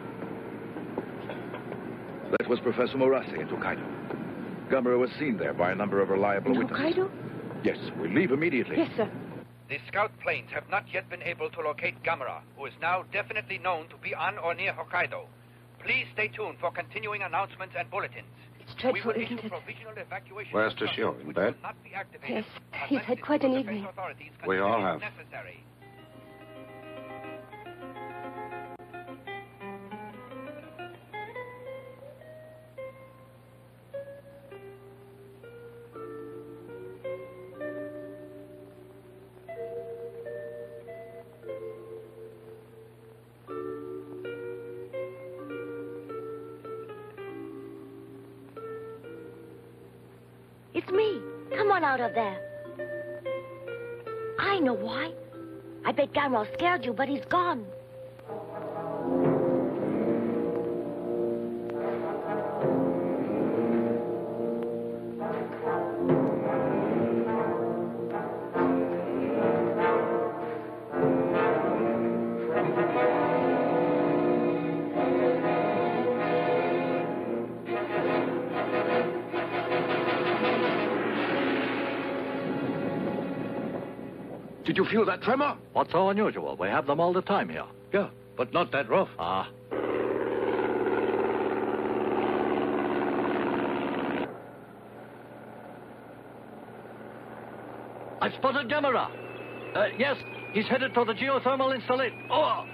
That was Professor Murase in Tokaido. Gamera was seen there by a number of reliable witnesses. Hokkaido? Yes, we leave immediately. Yes, sir. The scout planes have not yet been able to locate Gamera, who is now definitely known to be on or near Hokkaido. Please stay tuned for continuing announcements and bulletins. It's dreadful, we will isn't issue it? provisional evacuation Where's Toshio? In bed? Yes, he's had quite an evening. We all have. Necessary. It's me. Come on out of there. I know why. I bet Gamera scared you, but he's gone. Did you feel that tremor? What's so unusual? We have them all the time here. Yeah, but not that rough. Ah. I spotted Gamera. Yes, he's headed for the geothermal installation. Oh,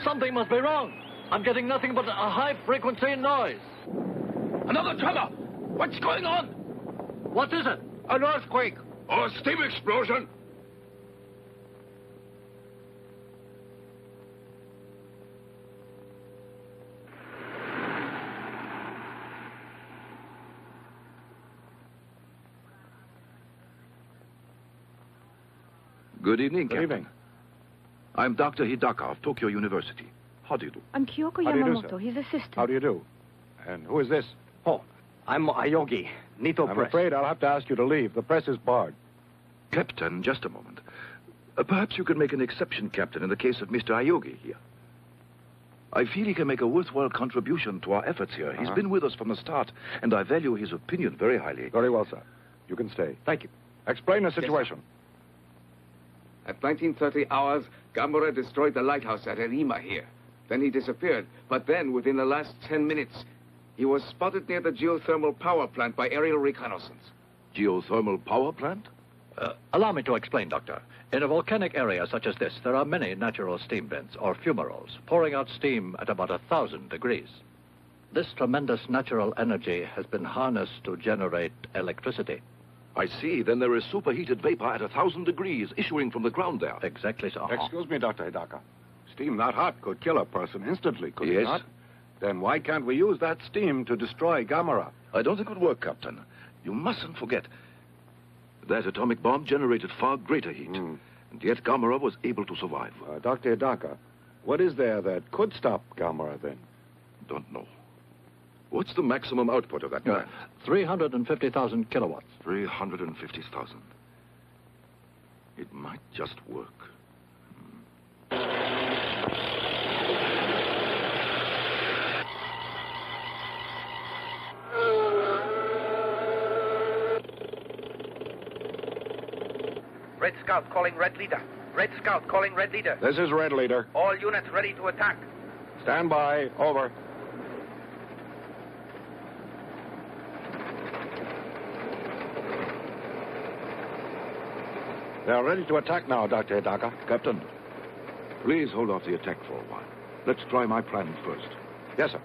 something must be wrong. I'm getting nothing but a high-frequency noise. Another tremor! What's going on? What is it? An earthquake or a steam explosion. Good evening, Good Captain. evening. I'm Dr. Hidaka of Tokyo University. How do you do? I'm Kyoko How do you do, Yamamoto, sir? his assistant. How do you do? And who is this? Oh, I'm Ayogi, Nito I'm Press. afraid I'll have to ask you to leave. The press is barred. Captain, just a moment. Perhaps you could make an exception, Captain, in the case of Mr. Ayogi here. I feel he can make a worthwhile contribution to our efforts here. He's been with us from the start, and I value his opinion very highly. Very well, sir. You can stay. Thank you. Explain the situation. At 1930 hours, Gamera destroyed the lighthouse at Erima here. Then he disappeared. But then, within the last 10 minutes, he was spotted near the geothermal power plant by aerial reconnaissance. Geothermal power plant? Allow me to explain, Doctor. In a volcanic area such as this, there are many natural steam vents, or fumaroles, pouring out steam at about 1,000 degrees. This tremendous natural energy has been harnessed to generate electricity. I see. Then there is superheated vapor at 1,000 degrees issuing from the ground there. Exactly so. Excuse me, Dr. Hidaka. Steam that hot could kill a person instantly, could it Yes. not? Then why can't we use that steam to destroy Gamera? I don't think it would work, Captain. You mustn't forget that atomic bomb generated far greater heat. And yet Gamera was able to survive. Dr. Hidaka, what is there that could stop Gamera then? Don't know. What's the maximum output of that plant? 350,000 kilowatts. 350,000. It might just work. Red Scout calling Red Leader. Red Scout calling Red Leader. This is Red Leader. All units ready to attack. Stand by. Over. They are ready to attack now, Dr. Hidaka. Captain, please hold off the attack for a while. Let's try my plan first. Yes, sir.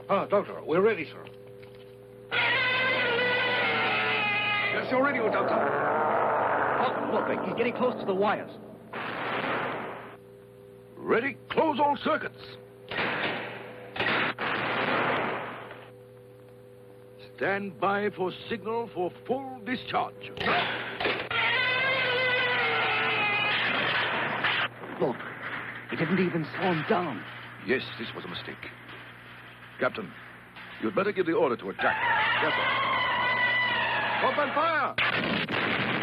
Doctor, we're ready, sir. Yes, you're ready, Doctor. Oh, look, he's getting close to the wires. Ready? Close all circuits. Stand by for signal for full discharge. Look, he didn't even slow him down. Yes, this was a mistake. Captain, you'd better give the order to attack. Yes, sir. Open fire!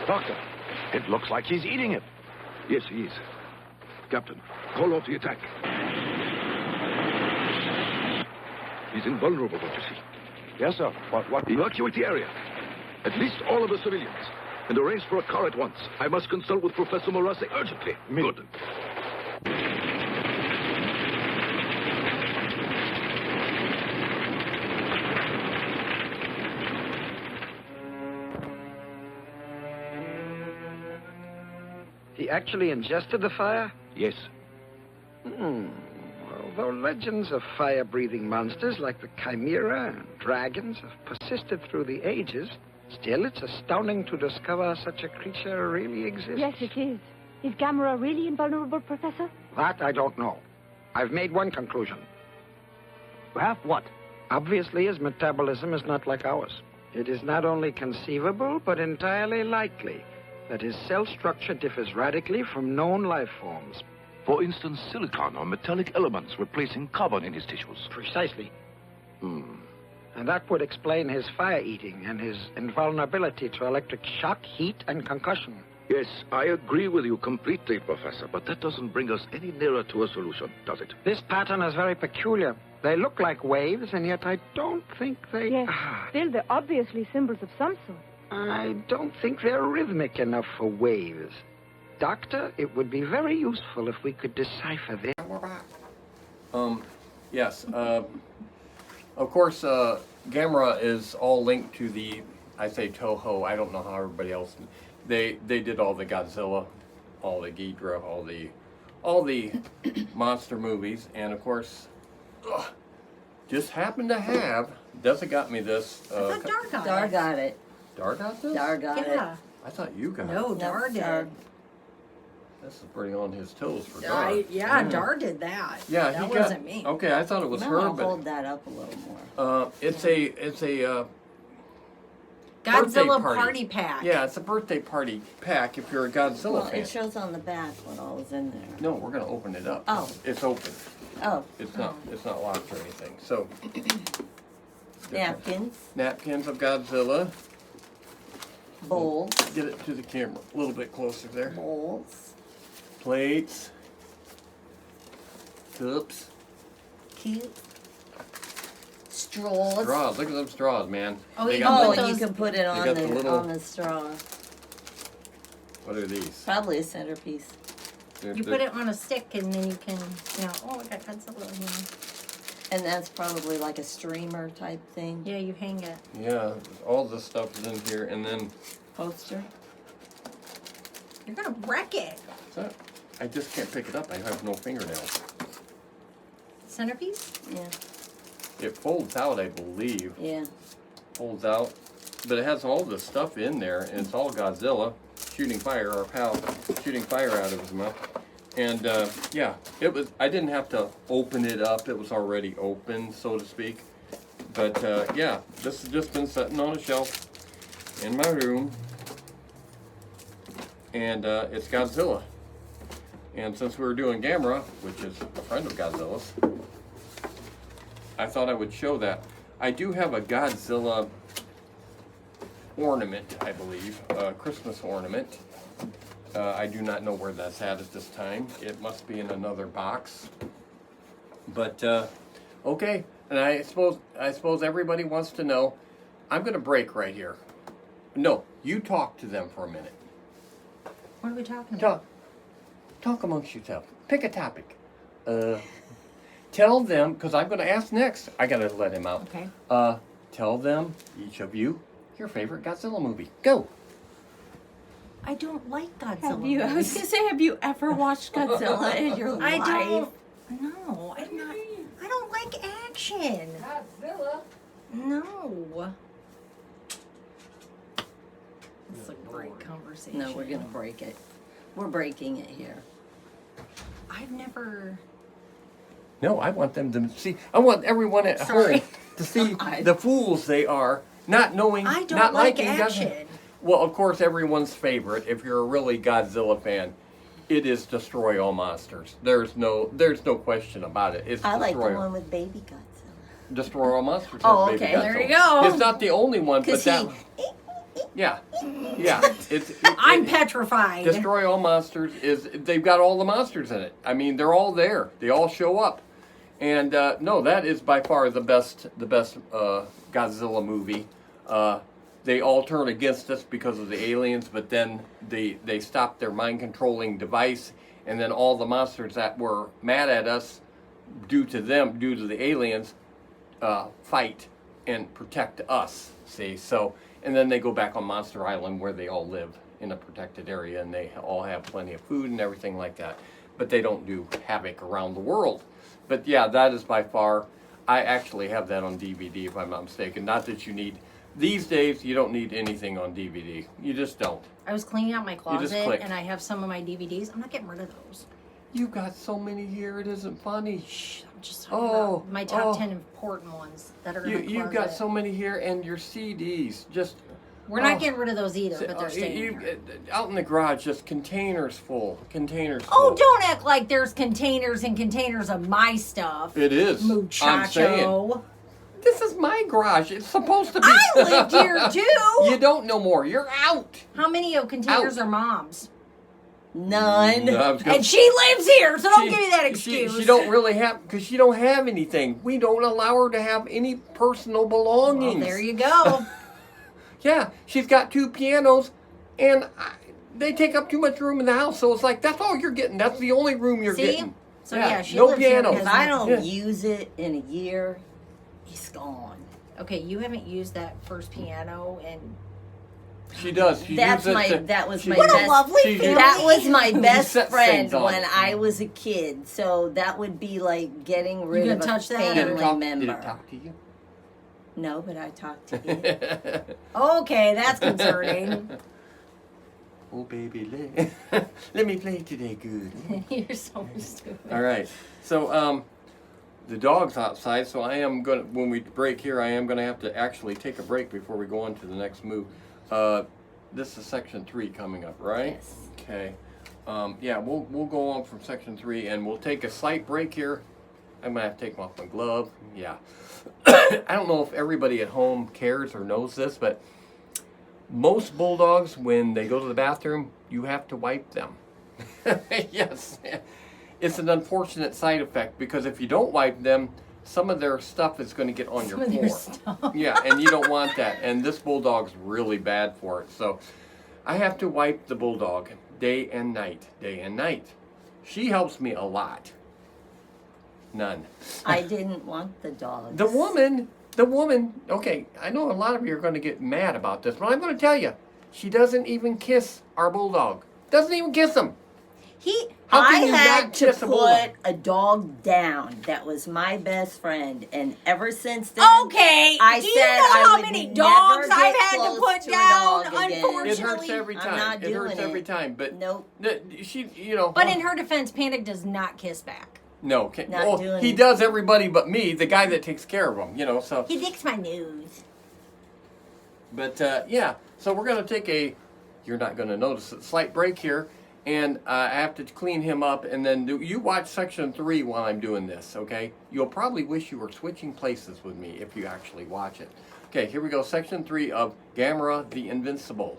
Doctor, it looks like he's eating it. Yes, he is. Captain, call off the attack. He's invulnerable, don't you see? Yes, sir. What? Evacuate the area. At least all of the civilians. And arrange for a car at once. I must consult with Professor Morase urgently. Good. He actually ingested the fire? Yes. Although legends of fire-breathing monsters like the Chimera and dragons have persisted through the ages, still it's astounding to discover such a creature really exists. Yes, it is. Is Gamera really invulnerable, Professor? That I don't know. I've made one conclusion. Well, what? Obviously, his metabolism is not like ours. It is not only conceivable, but entirely likely that his cell structure differs radically from known life forms. For instance, silicon or metallic elements replacing carbon in his tissues. Precisely. And that would explain his fire-eating and his invulnerability to electric shock, heat, and concussion. Yes, I agree with you completely, Professor, but that doesn't bring us any nearer to a solution, does it? This pattern is very peculiar. They look like waves, and yet I don't think they... Yes, still they're obviously symbols of some sort. I don't think they're rhythmic enough for waves. Doctor, it would be very useful if we could decipher this. Yes. Of course, Gamera is all linked to the, I say Toho, I don't know how everybody else, they did all the Godzilla, all the Ghidorah, all the monster movies, and of course, just happened to have, Dessa got me this. I thought Dar got Dar it. got it. Dar got this? Dar got it. I thought you got it. No, Dar did. This is pretty on his toes for Dar. Dar did that. Yeah, that he wasn't got, me. Okay, I thought it was No, her, I'll but hold that up a little more. it's a Godzilla birthday party pack. Yeah, it's a birthday party pack if you're a Godzilla Well, fan. it shows on the back what all is in there. No, we're gonna open it up. Oh. It's open. Oh. It's not locked or anything. So Napkins. napkins of Godzilla. Bowls. Get it to the camera a little bit closer there. Bowls. Plates. Cups. Cute. Straws. Straws. Look at them straws, man. Oh, They you got and the- you can put it on got the the, little- on the straw. What are these? Probably a centerpiece. You put it on a stick and then you can, oh, I got Godzilla here. And that's probably like a streamer type thing. Yeah, you hang it. Yeah, all this stuff is in here, and then Poster. You're gonna wreck it. I just can't pick it up. I have no fingernails. Centerpiece? Yeah. It folds out, I believe. Yeah. Folds out, but it has all this stuff in there, and it's all Godzilla shooting fire, our pal shooting fire out of his mouth. And yeah, it was. I didn't have to open it up; it was already open, so to speak. But yeah, this has just been sitting on a shelf in my room, and it's Godzilla. And since we were doing Gamera, which is a friend of Godzilla's, I thought I would show that. I do have a Godzilla ornament, I believe, a Christmas ornament. I do not know where that's at this time. It must be in another box. But okay, and I suppose everybody wants to know. I'm going to break right here. No, you talk to them for a minute. What are we talking about? Talk amongst yourself. Pick a topic. Tell them, because I'm going to ask next. I got to let him out. Okay. Tell them, each of you, your favorite Godzilla movie. Go. I don't like Godzilla. I was gonna say, have you ever watched Godzilla in your life? I don't. No, I'm not. I don't like action. Godzilla. No. It's a great conversation. No, we're gonna break it. We're breaking it here. I've never. No, I want them to see. I want everyone at home to see the fools they are, not knowing, I don't not like liking action. Godzilla. Well, of course, everyone's favorite, if you're a really Godzilla fan, it is Destroy All Monsters. There's no question about it. It's I like the Destroy one with baby Godzilla. Destroy All Monsters. Oh, has Baby okay. There Godzilla. you go. It's not the only one, but that. Yeah. I'm petrified. Destroy All Monsters they've got all the monsters in it. I mean, they're all there. They all show up. And no, that is by far the best Godzilla movie. They all turn against us because of the aliens, but then they stop their mind-controlling device, and then all the monsters that were mad at us due to the aliens, fight and protect us. See, so, and then they go back on Monster Island where they all live in a protected area, and they all have plenty of food and everything like that. But they don't do havoc around the world. But yeah, that is by far, I actually have that on DVD if I'm not mistaken. Not that you need, these days you don't need anything on DVD. You just don't. I was cleaning out my closet click. and I have some of my DVDs. I'm not getting rid of those. You got so many here, it isn't funny. Shh, I'm just talking about my top 10 important ones that are in the closet. You've got so many here, and your CDs, just... We're not getting rid of those either, but they're staying here. Out in the garage, just containers full. Oh, don't act like there's containers and containers of my stuff. It is. Muchacho. I'm saying. This is my garage. It's supposed to be. I lived here too. You don't no more. You're out. How many of containers are mom's? None. And she lives here, so don't give me that excuse. She don't really have, because she don't have anything. We don't allow her to have any personal belongings. Well, there you go. Yeah, she's got 2 pianos, and they take up too much room in the house. So it's like, that's all you're getting. That's the only room you're getting. So yeah, she no lives here pianos. If I don't use it in a year, it's gone. Okay, you haven't used that first piano and... She does. That was my best. That was my She best sets friend things on when it. I was a kid. So that would be like getting rid of a family member. Did it talk to you? No, but I talked to you. Okay, that's concerning. Oh, baby, let me play today, good. You're so stupid. All right. So, the dog's outside, so I am going to, when we break here, I am going to have to actually take a break before we go on to the next move. This is section 3 coming up, right? Yes. Okay. Yeah, we'll go on from section 3, and we'll take a slight break here. I'm going to have to take off my glove. Yeah. I don't know if everybody at home cares or knows this, but most bulldogs, when they go to the bathroom, you have to wipe them. Yes. It's an unfortunate side effect, because if you don't wipe them, some of their stuff is going to get on your floor. Yeah, and you don't want that. And this bulldog's really bad for it. So I have to wipe the bulldog day and night, day and night. She helps me a lot. None. I didn't want the dog. The woman, okay, I know a lot of you are going to get mad about this, but I'm going to tell you, she doesn't even kiss our bulldog. Doesn't even kiss him. I had to put a dog down. That was my best friend, and ever since then, okay. I do you said know I how would many never dogs get I've had close to put to a down? dog again. Unfortunately, It hurts every time. I'm not It hurts doing every it. time. But nope. She, you know. But in her defense, Panic does not kiss back. No, Not doing he it. does everybody but me, the guy that takes care of him. You know, so. He licks my nose. But yeah, so we're gonna take a. You're not gonna notice a slight break here. And I have to clean him up, and then you watch section 3 while I'm doing this, okay? You'll probably wish you were switching places with me if you actually watch it. Okay, here we go, section 3 of Gamera the Invincible.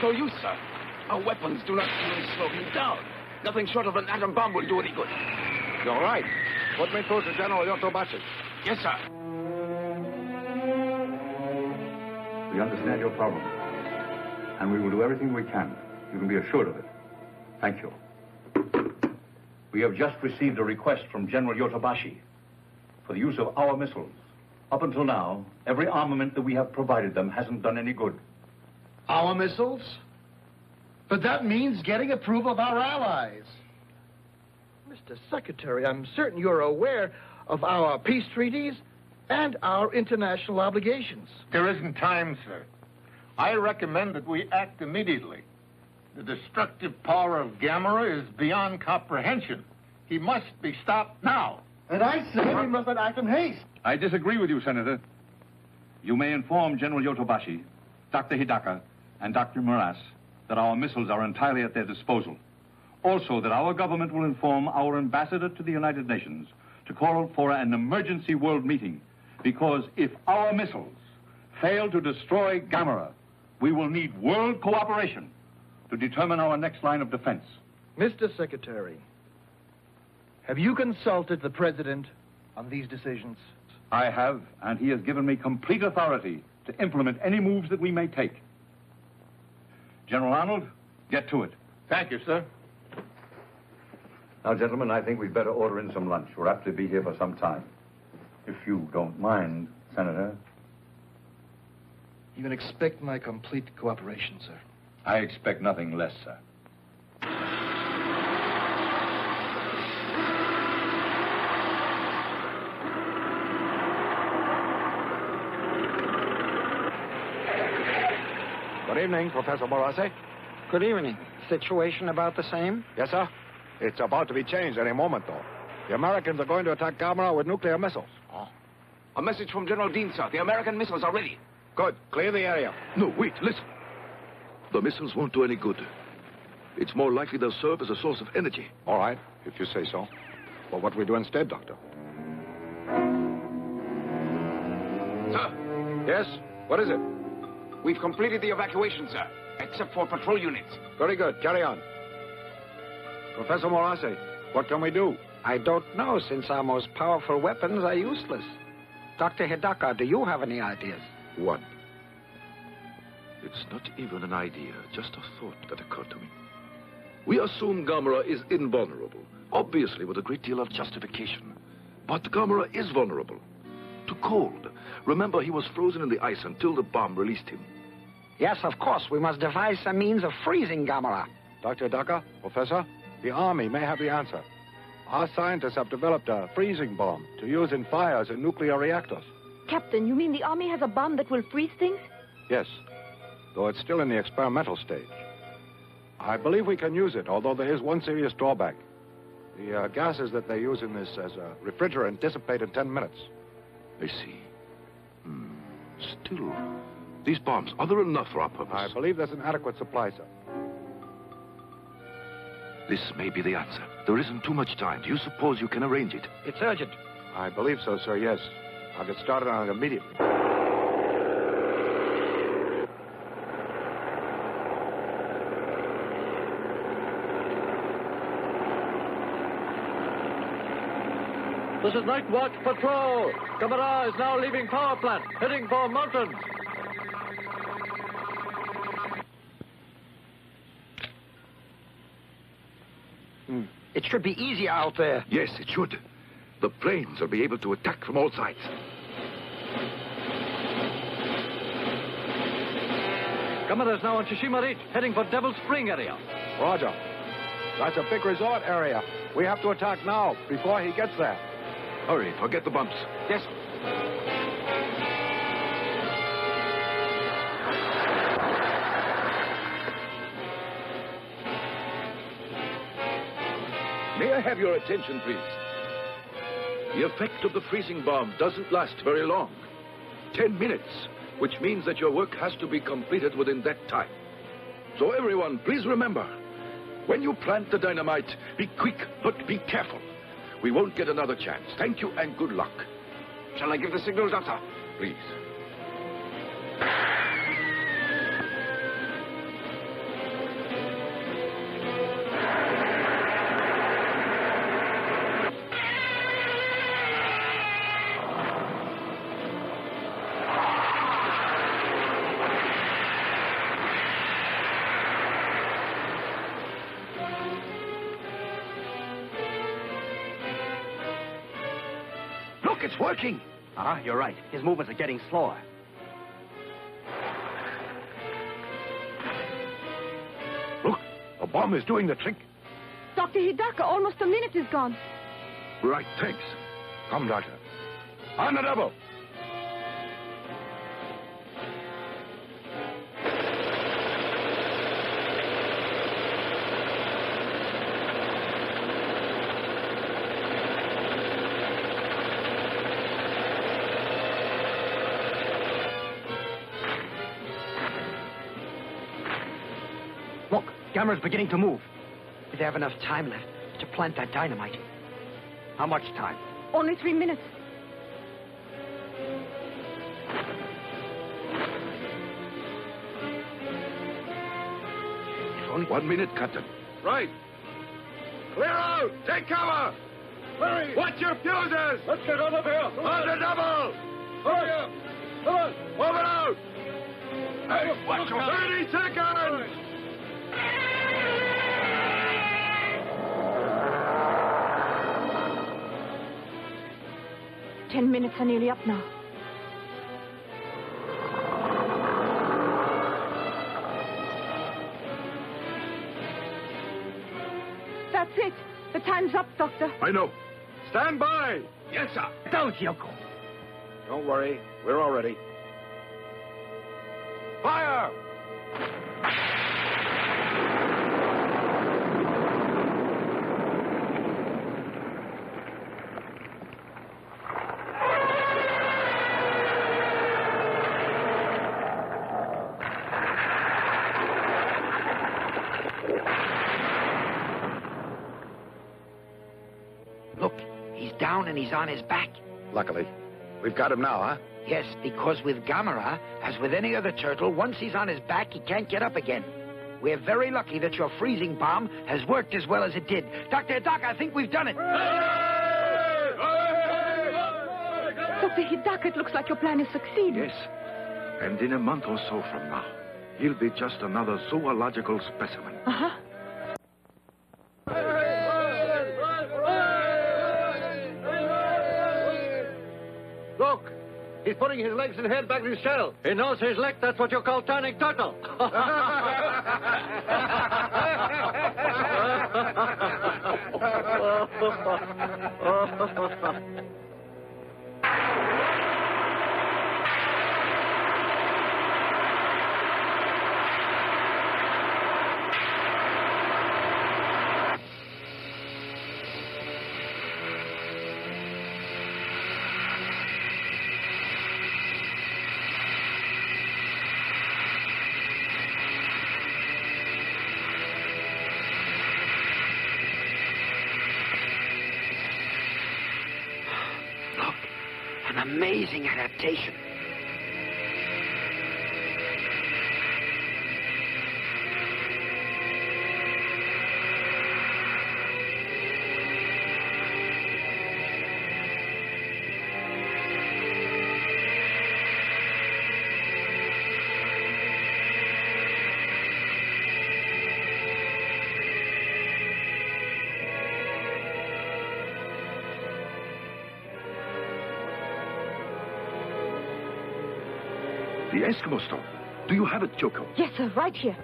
No use, sir. Our weapons do not even slow him down. Nothing short of an atom bomb will do any good. You're right. Put me through to General Yotobashi. Yes, sir. We understand your problem, and we will do everything we can. You can be assured of it. Thank you. We have just received a request from General Yotobashi for the use of our missiles. Up until now, every armament that we have provided them hasn't done any good. Our missiles? But that means getting approval of our allies. Mr. Secretary, I'm certain you're aware of our peace treaties and our international obligations. There isn't time, sir. I recommend that we act immediately. The destructive power of Gamera is beyond comprehension. He must be stopped now. And I say we must act in haste. I disagree with you, Senator. you may inform General Yotobashi, Dr. Hidaka, and Dr. Moras that our missiles are entirely at their disposal. Also, that our government will inform our ambassador to the United Nations to call for an emergency world meeting, because if our missiles fail to destroy Gamera, we will need world cooperation to determine our next line of defense. Mr. Secretary, have you consulted the President on these decisions? I have, and he has given me complete authority to implement any moves that we may take. General Arnold, get to it. Thank you, sir. Now, gentlemen, I think we'd better order in some lunch. We're apt to be here for some time. If you don't mind, Senator. You can expect my complete cooperation, sir. I expect nothing less, sir. Good evening, Professor Morase. Good evening. Situation about the same? Yes, sir. It's about to be changed any moment, though. The Americans are going to attack Gamera with nuclear missiles. Oh. A message from General Dean, sir. The American missiles are ready. Good. Clear the area. No, wait, listen. The missiles won't do any good. It's more likely they'll serve as a source of energy. All right, if you say so. Well, what do we do instead, Doctor? Sir? Yes? What is it? We've completed the evacuation, sir, except for patrol units. Very good. Carry on. Professor Morase, what can we do? I don't know, since our most powerful weapons are useless. Dr. Hidaka, do you have any ideas? One. It's not even an idea, just a thought that occurred to me. We assume Gamera is invulnerable, obviously with a great deal of justification. But Gamera is vulnerable to cold. Remember, he was frozen in the ice until the bomb released him. Yes, of course. We must devise some means of freezing Gamera. Dr. Hidaka, Professor, the Army may have the answer. Our scientists have developed a freezing bomb to use in fires in nuclear reactors. Captain, you mean the Army has a bomb that will freeze things? Yes, though it's still in the experimental stage. I believe we can use it, although there is one serious drawback. The gases that they use in this as a refrigerant dissipate in 10 minutes. I see. Still, these bombs, are there enough for our purpose? I believe there's an adequate supply, sir. This may be the answer. There isn't too much time. Do you suppose you can arrange it? It's urgent. I believe so, sir, yes. I'll get started on it immediately. This is Night Watch Patrol. Gamera is now leaving power plant, heading for mountains. It should be easier out there. Yes, it should. The planes will be able to attack from all sides. Gamera is now on Tsushima Reach, heading for Devil's Spring area. Roger. That's a big resort area. We have to attack now, before he gets there. Hurry, forget the bumps. Yes. May I have your attention, please? The effect of the freezing bomb doesn't last very long. 10 minutes, which means that your work has to be completed within that time. So everyone, please remember, when you plant the dynamite, be quick, but be careful. We won't get another chance. Thank you and good luck. Shall I give the signal, Doctor? Please. Look, it's working. You're right. His movements are getting slower. Look, the bomb is doing the trick. Dr. Hidaka, almost a minute is gone. Right, thanks. Come, Doctor. On the double. Gamera's beginning to move. They have enough time left to plant that dynamite. How much time? Only 3 minutes. Only 1 minute, Captain. Right. Clear out! Take cover! Hurry! Watch your fuses! Let's get out of here! On the double! Hurry up! Come on! Move it out! Hey, watch your 30 seconds! 10 minutes are nearly up now. That's it. The time's up, Doctor. I know. Stand by! Yes, sir. Don't, Yoko. Don't worry. We're all ready. Fire! Look, he's down and he's on his back. Luckily. We've got him now, huh? Yes, because with Gamera, as with any other turtle, once he's on his back, he can't get up again. We're very lucky that your freezing bomb has worked as well as it did. Dr. Hidaka, I think we've done it. Dr. Hidaka, it looks like your plan has succeeded. Yes. And in a month or so from now, he'll be just another zoological specimen. Uh-huh. Look, he's putting his legs and head back in his shell. He knows his leg. That's what you call turning turtle. An amazing adaptation. The Eskimo stone. Do you have it, Choco? Yes, sir, right here.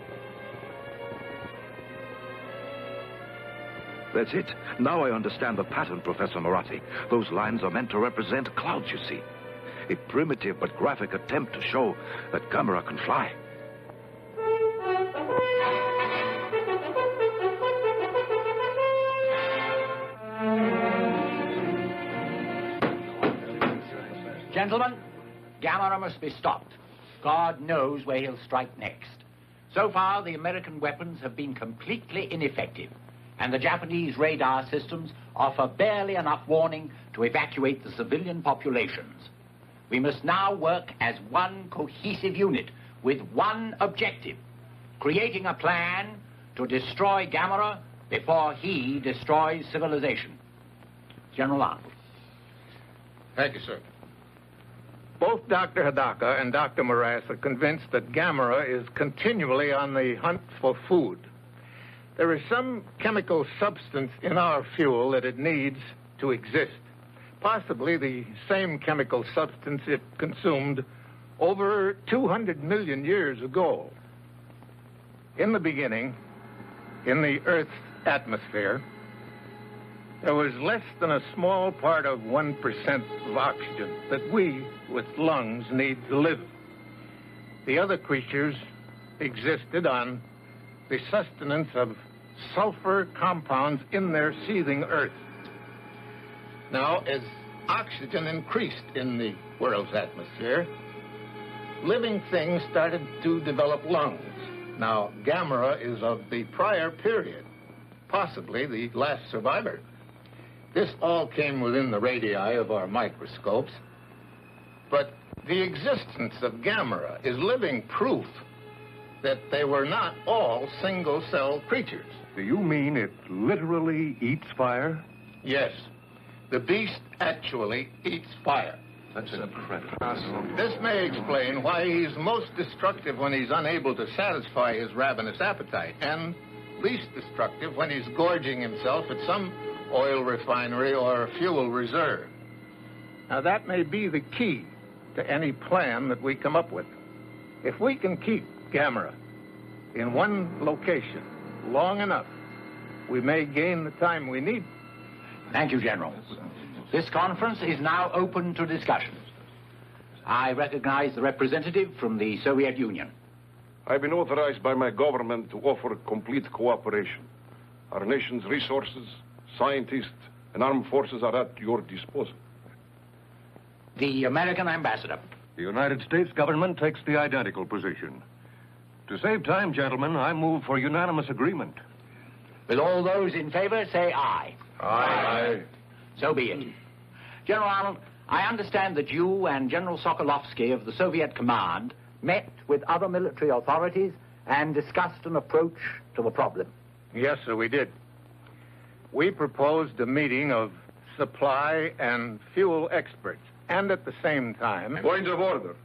That's it. Now I understand the pattern, Professor Moratti. Those lines are meant to represent clouds, you see. A primitive but graphic attempt to show that Gamera can fly. Gentlemen, Gamera must be stopped. God knows where he'll strike next. So far, the American weapons have been completely ineffective, and the Japanese radar systems offer barely enough warning to evacuate the civilian populations. We must now work as one cohesive unit with one objective, creating a plan to destroy Gamera before he destroys civilization. General Arnold. Thank you, sir. Both Dr. Hidaka and Dr. Morass are convinced that Gamera is continually on the hunt for food. There is some chemical substance in our fuel that it needs to exist. Possibly the same chemical substance it consumed over 200 million years ago. In the beginning, in the Earth's atmosphere, there was less than a small part of 1% of oxygen that we, with lungs, need to live. The other creatures existed on the sustenance of sulfur compounds in their seething earth. Now, as oxygen increased in the world's atmosphere, living things started to develop lungs. Now, Gamera is of the prior period, possibly the last survivor. This all came within the radii of our microscopes, but the existence of Gamera is living proof that they were not all single-cell creatures. Do you mean it literally eats fire? Yes, the beast actually eats fire. That's incredible. This may explain why he's most destructive when he's unable to satisfy his ravenous appetite, and least destructive when he's gorging himself at some oil refinery or fuel reserve. Now, that may be the key to any plan that we come up with. If we can keep Gamera in one location long enough, we may gain the time we need. Thank you, General. This conference is now open to discussion. I recognize the representative from the Soviet Union. I've been authorized by my government to offer complete cooperation. Our nation's resources, scientists, and armed forces are at your disposal. The American ambassador. The United States government takes the identical position. To save time, gentlemen, I move for unanimous agreement. Will all those in favor say aye? Aye. So be it. General Arnold, I understand that you and General Sokolovsky of the Soviet Command met with other military authorities and discussed an approach to the problem. Yes, sir, we did. We proposed a meeting of supply and fuel experts, and at the same time... Point of order.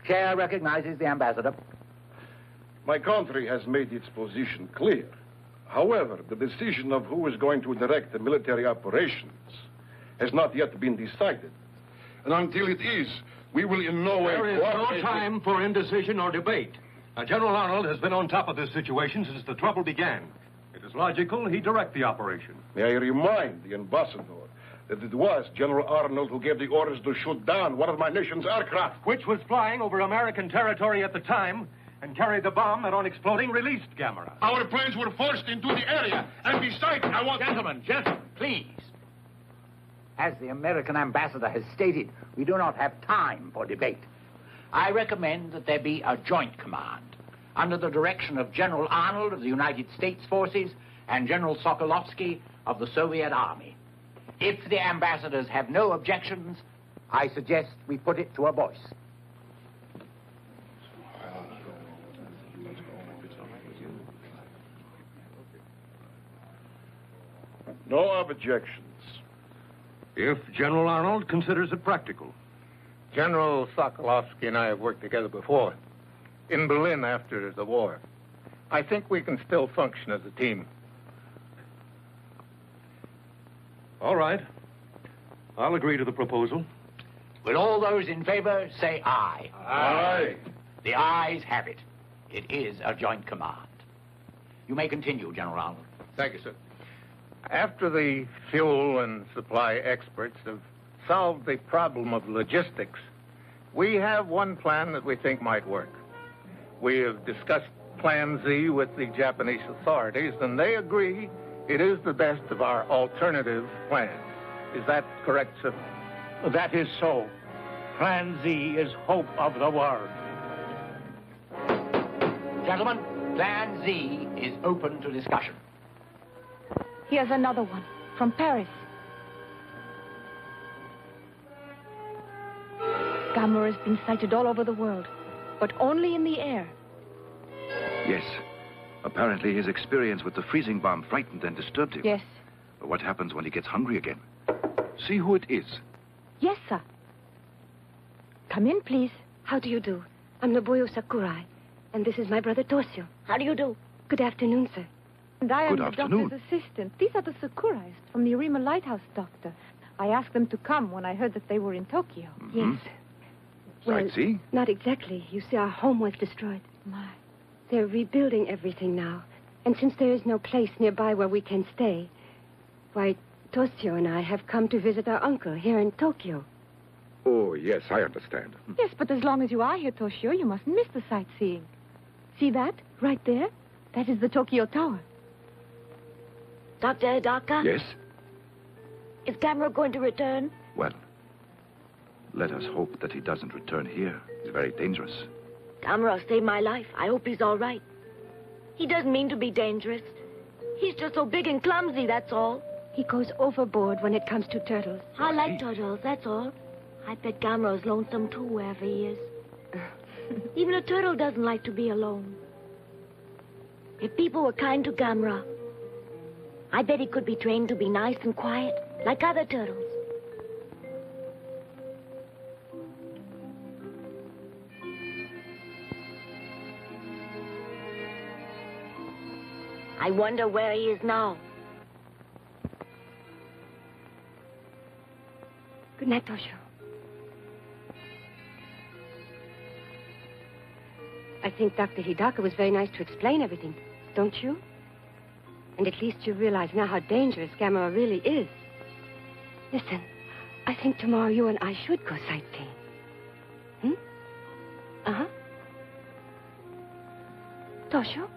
Chair recognizes the ambassador. My country has made its position clear. However, the decision of who is going to direct the military operations has not yet been decided. And until it is, we will in no way... There is no time for indecision or debate. General Arnold has been on top of this situation since the trouble began. It is logical he direct the operation. May I remind the ambassador that it was General Arnold who gave the orders to shoot down one of my nation's aircraft. Which was flying over American territory at the time and carried the bomb that, on exploding, released Gamera. Our planes were forced into the area, and besides, I want... Gentlemen, please. As the American ambassador has stated, we do not have time for debate. I recommend that there be a joint command under the direction of General Arnold of the United States Forces and General Sokolovsky of the Soviet Army. If the ambassadors have no objections, I suggest we put it to a voice. No objections. If General Arnold considers it practical. General Sokolovsky and I have worked together before, in Berlin after the war. I think we can still function as a team. All right. I'll agree to the proposal. Will all those in favor say aye? Aye. The ayes have it. It is a joint command. You may continue, General Arnold. Thank you, sir. After the fuel and supply experts have solved the problem of logistics, we have one plan that we think might work. We have discussed Plan Z with the Japanese authorities, and they agree it is the best of our alternative plans. Is that correct, sir? That is so. Plan Z is hope of the world. Gentlemen, Plan Z is open to discussion. Here's another one from Paris. Gamera has been sighted all over the world, but only in the air. Yes. Apparently his experience with the freezing bomb frightened and disturbed him. Yes. But what happens when he gets hungry again? See who it is. Yes, sir. Come in, please. How do you do? I'm Nobuyo Sakurai, and this is my brother Toshio. How do you do? Good afternoon, sir. And I am Good the afternoon. doctor's assistant. These are the Sakurais from the Arima Lighthouse, Doctor. I asked them to come when I heard that they were in Tokyo. Yes. Well, Sightsee? not exactly. You see, our home was destroyed. My. They're rebuilding everything now. And since there is no place nearby where we can stay, why, Toshio and I have come to visit our uncle here in Tokyo. Oh, yes, I understand. Yes, but as long as you are here, Toshio, you mustn't miss the sightseeing. See that? Right there? That is the Tokyo Tower. Dr. Hidaka? Yes? Is Gamera going to return? Well, let us hope that he doesn't return here. It's very dangerous. Gamera saved my life. I hope he's all right. He doesn't mean to be dangerous. He's just so big and clumsy, that's all. He goes overboard when it comes to turtles. I like turtles, that's all. I bet Gamera's lonesome too, wherever he is. Even a turtle doesn't like to be alone. If people were kind to Gamera, I bet he could be trained to be nice and quiet, like other turtles. I wonder where he is now. Good night, Toshio. I think Dr. Hidaka was very nice to explain everything, don't you? And at least you realize now how dangerous Gamera really is. Listen, I think tomorrow you and I should go sightseeing. Hmm? Uh-huh. Toshio?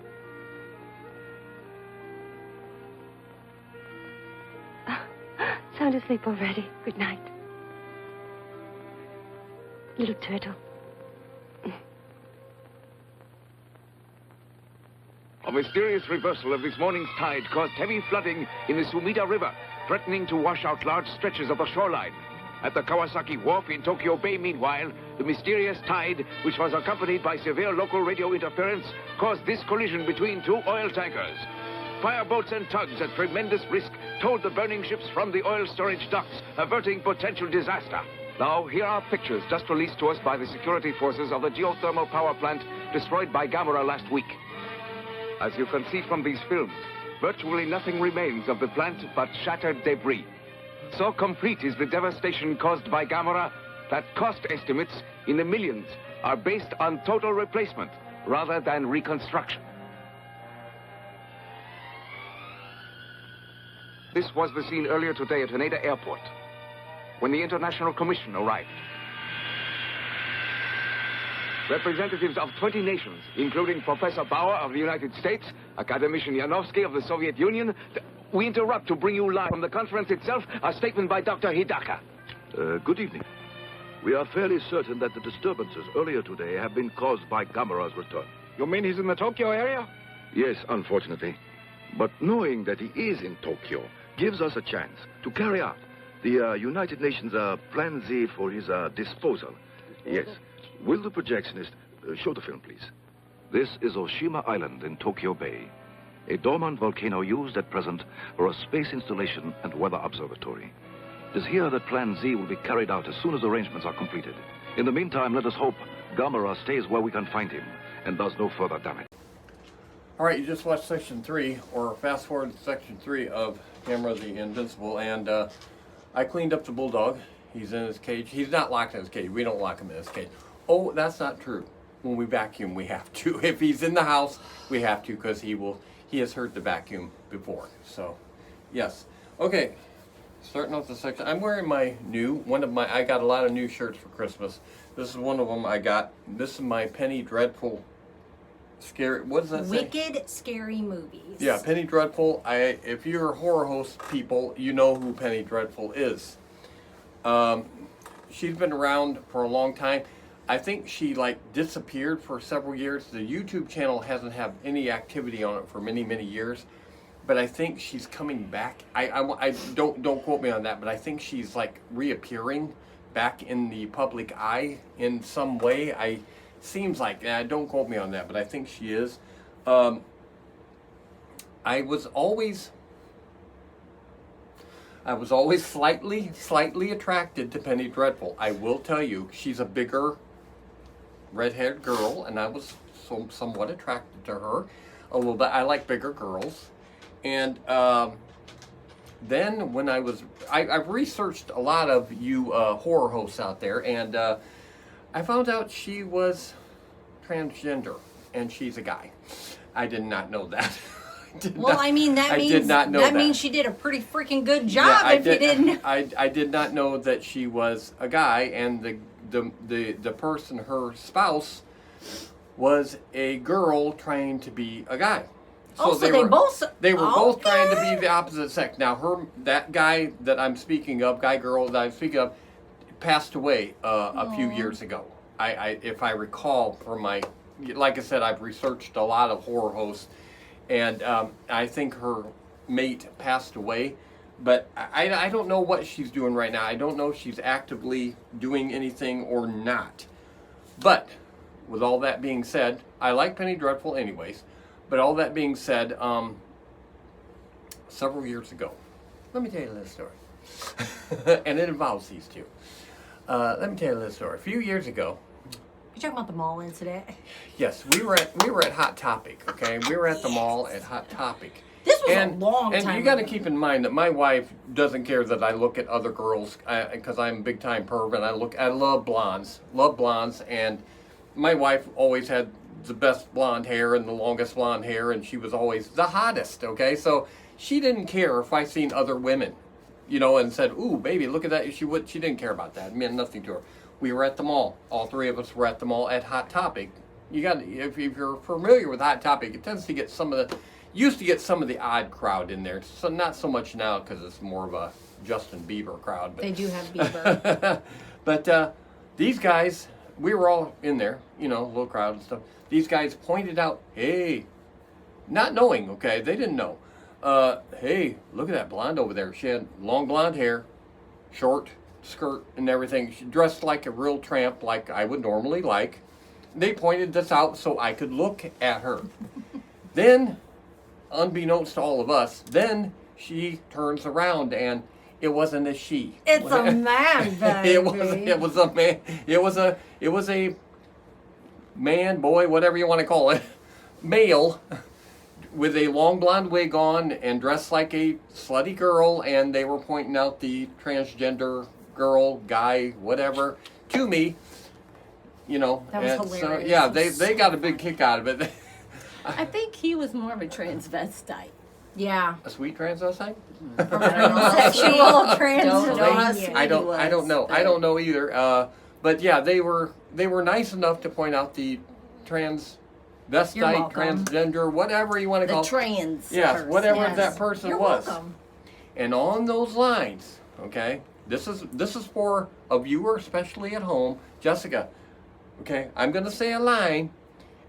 Sound asleep already. Good night. Little turtle. A mysterious reversal of this morning's tide caused heavy flooding in the Sumida River, threatening to wash out large stretches of the shoreline. At the Kawasaki Wharf in Tokyo Bay, meanwhile, the mysterious tide, which was accompanied by severe local radio interference, caused this collision between two oil tankers. Fireboats and tugs at tremendous risk towed the burning ships from the oil storage docks, averting potential disaster. Now, here are pictures just released to us by the security forces of the geothermal power plant destroyed by Gamera last week. As you can see from these films, virtually nothing remains of the plant but shattered debris. So complete is the devastation caused by Gamera that cost estimates in the millions are based on total replacement rather than reconstruction. This was the scene earlier today at Haneda Airport, when the International Commission arrived. Representatives of 20 nations, including Professor Bauer of the United States, Academician Yanovsky of the Soviet Union. We interrupt to bring you live from the conference itself a statement by Dr. Hidaka. Good evening. We are fairly certain that the disturbances earlier today have been caused by Gamera's return. You mean he's in the Tokyo area? Yes, unfortunately. But knowing that he is in Tokyo gives us a chance to carry out the United Nations Plan Z for his disposal. Yes. Will the projectionist show the film, please? This is Oshima Island in Tokyo Bay, a dormant volcano used at present for a space installation and weather observatory. It is here that Plan Z will be carried out as soon as arrangements are completed. In the meantime, let us hope Gamera stays where we can find him and does no further damage. All right, you just watched Section 3, or fast forward to Section 3 of Gamera the Invincible, and I cleaned up the bulldog. He's in his cage. He's not locked in his cage. We don't lock him in his cage. Oh, that's not true. When we vacuum, we have to. If he's in the house, we have to, because he has heard the vacuum before. So, yes. Okay, starting off the section. I'm wearing my new, I got a lot of new shirts for Christmas. This is one of them I got. This is my Penny Dreadful Scary, what does that say? Wicked Scary Movies. Yeah, Penny Dreadful. If you're horror host people, you know who Penny Dreadful is. She's been around for a long time. I think she disappeared for several years. The YouTube channel hasn't had any activity on it for many, many years. But I think she's coming back. I don't quote me on that, but I think she's reappearing back in the public eye in some way. Seems like, don't quote me on that, but I think she is. I was always slightly attracted to Penny Dreadful. I will tell you, she's a bigger red-haired girl, and I was somewhat attracted to her a little bit. I like bigger girls. And then when I've researched a lot of you horror hosts out there, and I found out she was transgender, and she's a guy. I did not know that. That means she did a pretty freaking good job. You didn't. I did not know that she was a guy, and the person, her spouse, was a girl trying to be a guy. So they were both trying to be the opposite sex. Now that guy that I'm speaking of, girl that I'm speaking of, passed away a few years ago. if I recall from my, like I said, I've researched a lot of horror hosts, and I think her mate passed away, but I don't know what she's doing right now. I don't know if she's actively doing anything or not. But with all that being said, I like Penny Dreadful anyways, but all that being said, several years ago, let me tell you a little story. And it involves these two. Let me tell you a little story. A few years ago, You talking about the mall incident? yes, we were at Hot Topic, okay? We were at the mall at Hot Topic. This was a long and time you got to ago. keep in mind that my wife doesn't care that I look at other girls because I'm a big time perv and I love blondes, and my wife always had the best blonde hair and the longest blonde hair, and she was always the hottest. Okay, so she didn't care if I seen other women, and said, "Ooh, baby, look at that." She didn't care about that. It meant nothing to her. We were at the mall. All three of us were at the mall at Hot Topic. If you're familiar with Hot Topic, it tends to get used to get some of the odd crowd in there. So not so much now because it's more of a Justin Bieber crowd. But They do have Bieber. but these guys, we were all in there, little crowd and stuff. These guys pointed out, hey, not knowing, okay, they didn't know. Hey, look at that blonde over there. She had long blonde hair, short skirt and everything. She dressed like a real tramp, like I would normally like. They pointed this out so I could look at her. Then, unbeknownst to all of us, then she turns around and it wasn't a she. It's a man, baby. It was a man. It was a man, boy, whatever you want to call it, male, with a long blonde wig on and dressed like a slutty girl, and they were pointing out the transgender girl, guy, whatever, to me. That was and hilarious. So, yeah, they got a big kick out of it. I think he was more of a transvestite. Yeah. A sweet transvestite? Sexual Transylvania. I don't know. I don't know either. But yeah, they were nice enough to point out the transvestite, transgender, whatever you want to call it. The trans. Yes, person. whatever that person You're was. welcome. And on those lines, okay, this is for a viewer, especially at home, Jessica. Okay, I'm gonna say a line.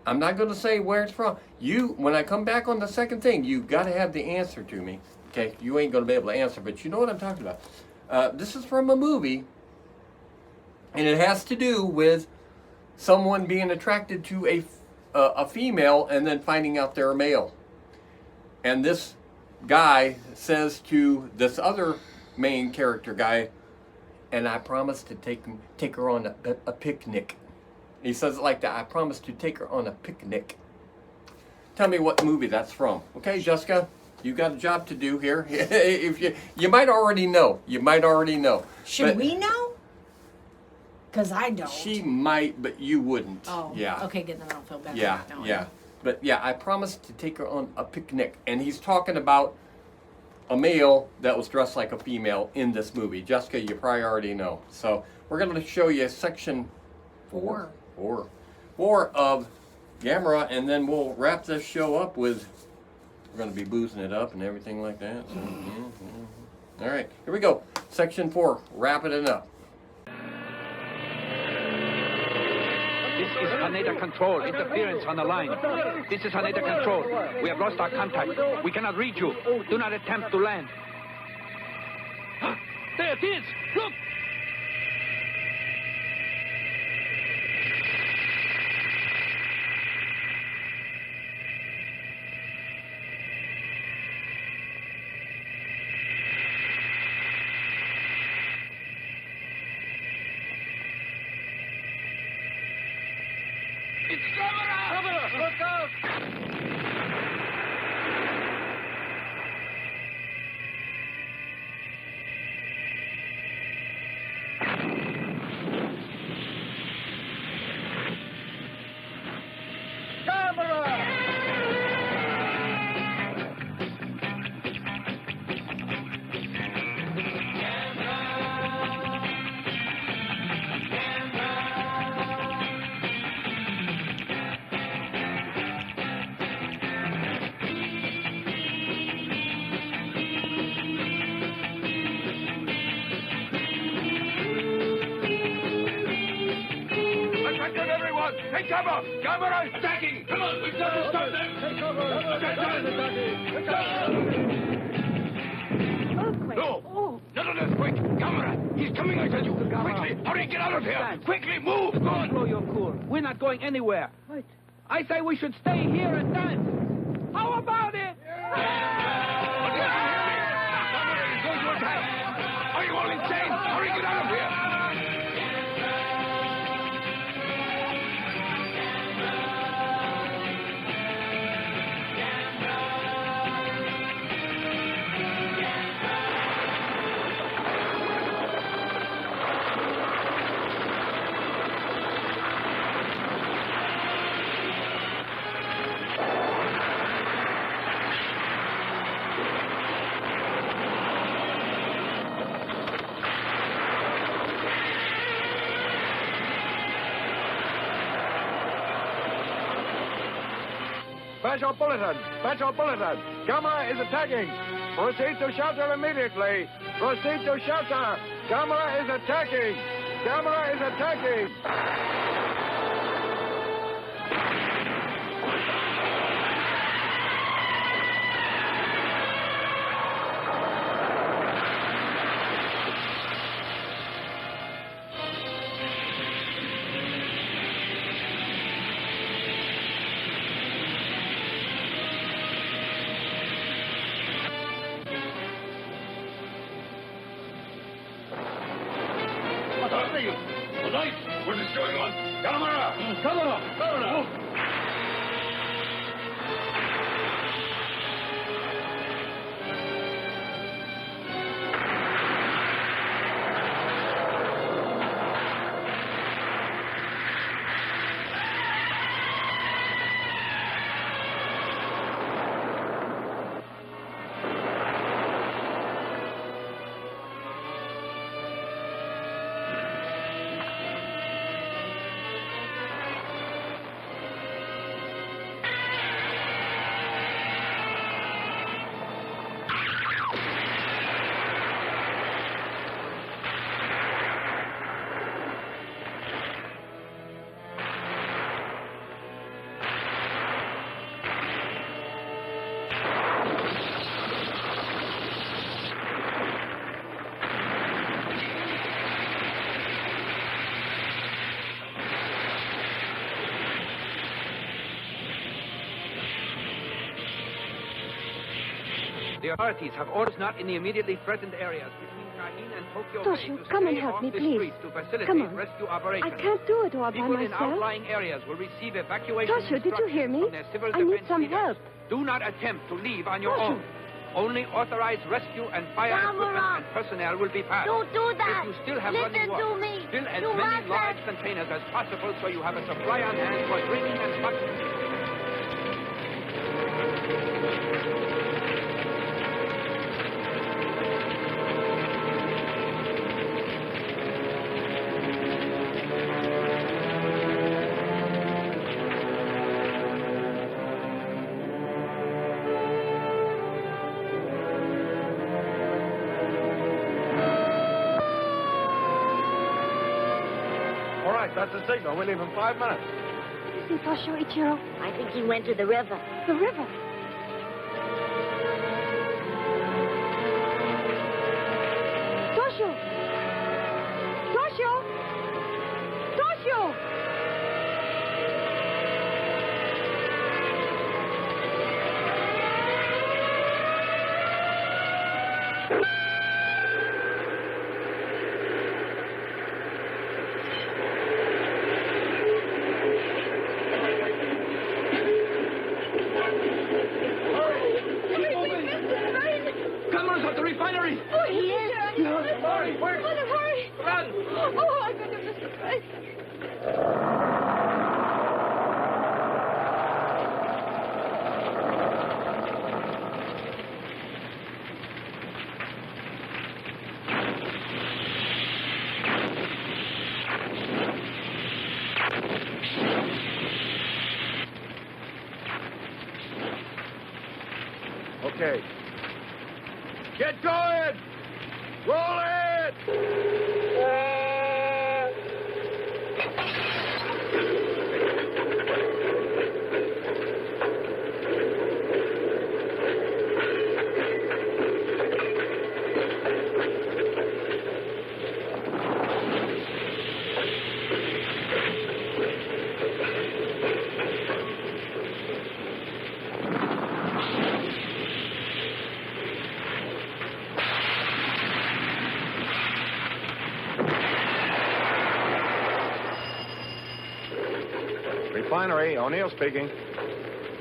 I'm not gonna say where it's from. When I come back on the second thing, you've got to have the answer to me. Okay, you ain't gonna be able to answer, but you know what I'm talking about. This is from a movie, and it has to do with someone being attracted to a female and then finding out they're a male. And this guy says to this other main character guy, and I promise to take her on a picnic. He says it like that. I promise to take her on a picnic. Tell me what movie that's from. Okay, Jessica, you got a job to do here. If you might already know. Should we know? Because I don't. She might, but you wouldn't. Oh. Yeah. Okay, good. Then I don't feel bad. Yeah, about knowing. yeah. But yeah, I promised to take her on a picnic. And he's talking about a male that was dressed like a female in this movie. Jessica, you probably already know. So we're going to show you section 4 of Gamera, and then we'll wrap this show up with, we're going to be boozing it up and everything like that. So, All right, here we go. Section 4, wrapping it up. This is Haneda Control. Interference on the line. This is Haneda Control. We have lost our contact. We cannot reach you. Do not attempt to land. There it is! Look! It's Gamera! Look out! out! Take cover! Gamera is attacking! Come on, we've got to stop them! Take cover! No! Not an earthquake! Gamera! He's coming, I tell you! Quickly! Hurry, get out of here! Quickly, move! Go on! Blow your cool. We're not going anywhere. Wait. I say we should stay here and dance. How about it? Are you all insane? Hurry, get out of here! Special bulletin! Special bulletin! Gamera is attacking! Proceed to shelter immediately! Proceed to shelter! Gamera is attacking! Gamera is attacking! What is going on? Gamera! Gamera! Gamera! The authorities have orders not in the immediately threatened areas between Shaheen and Tokyo Bay Toshio, to come and stay help off me, the please. streets to facilitate Come on. rescue operations. I can't do it all by People in myself. outlying areas will receive evacuation Toshio, did you hear me? from their civil I need defense some leaders. help. Do not attempt to leave on your Toshio. own. Only authorized rescue and fire equipment and personnel will be passed. Don't do that. If you still have Listen running water, to me. fill as You many must large containers as possible so you have a supply on hand for drinking and sustenance. All right, that's the signal. We leave in 5 minutes. What is it, Toshio, Ichiro? I think he went to the river. The river. Toshio! Toshio! Toshio! Cameras at the refinery! Oh, he is. Hurry, quick! Let him hurry! Run! Oh, my goodness Christ! Okay. Get going! Roll it! Refinery, O'Neill speaking.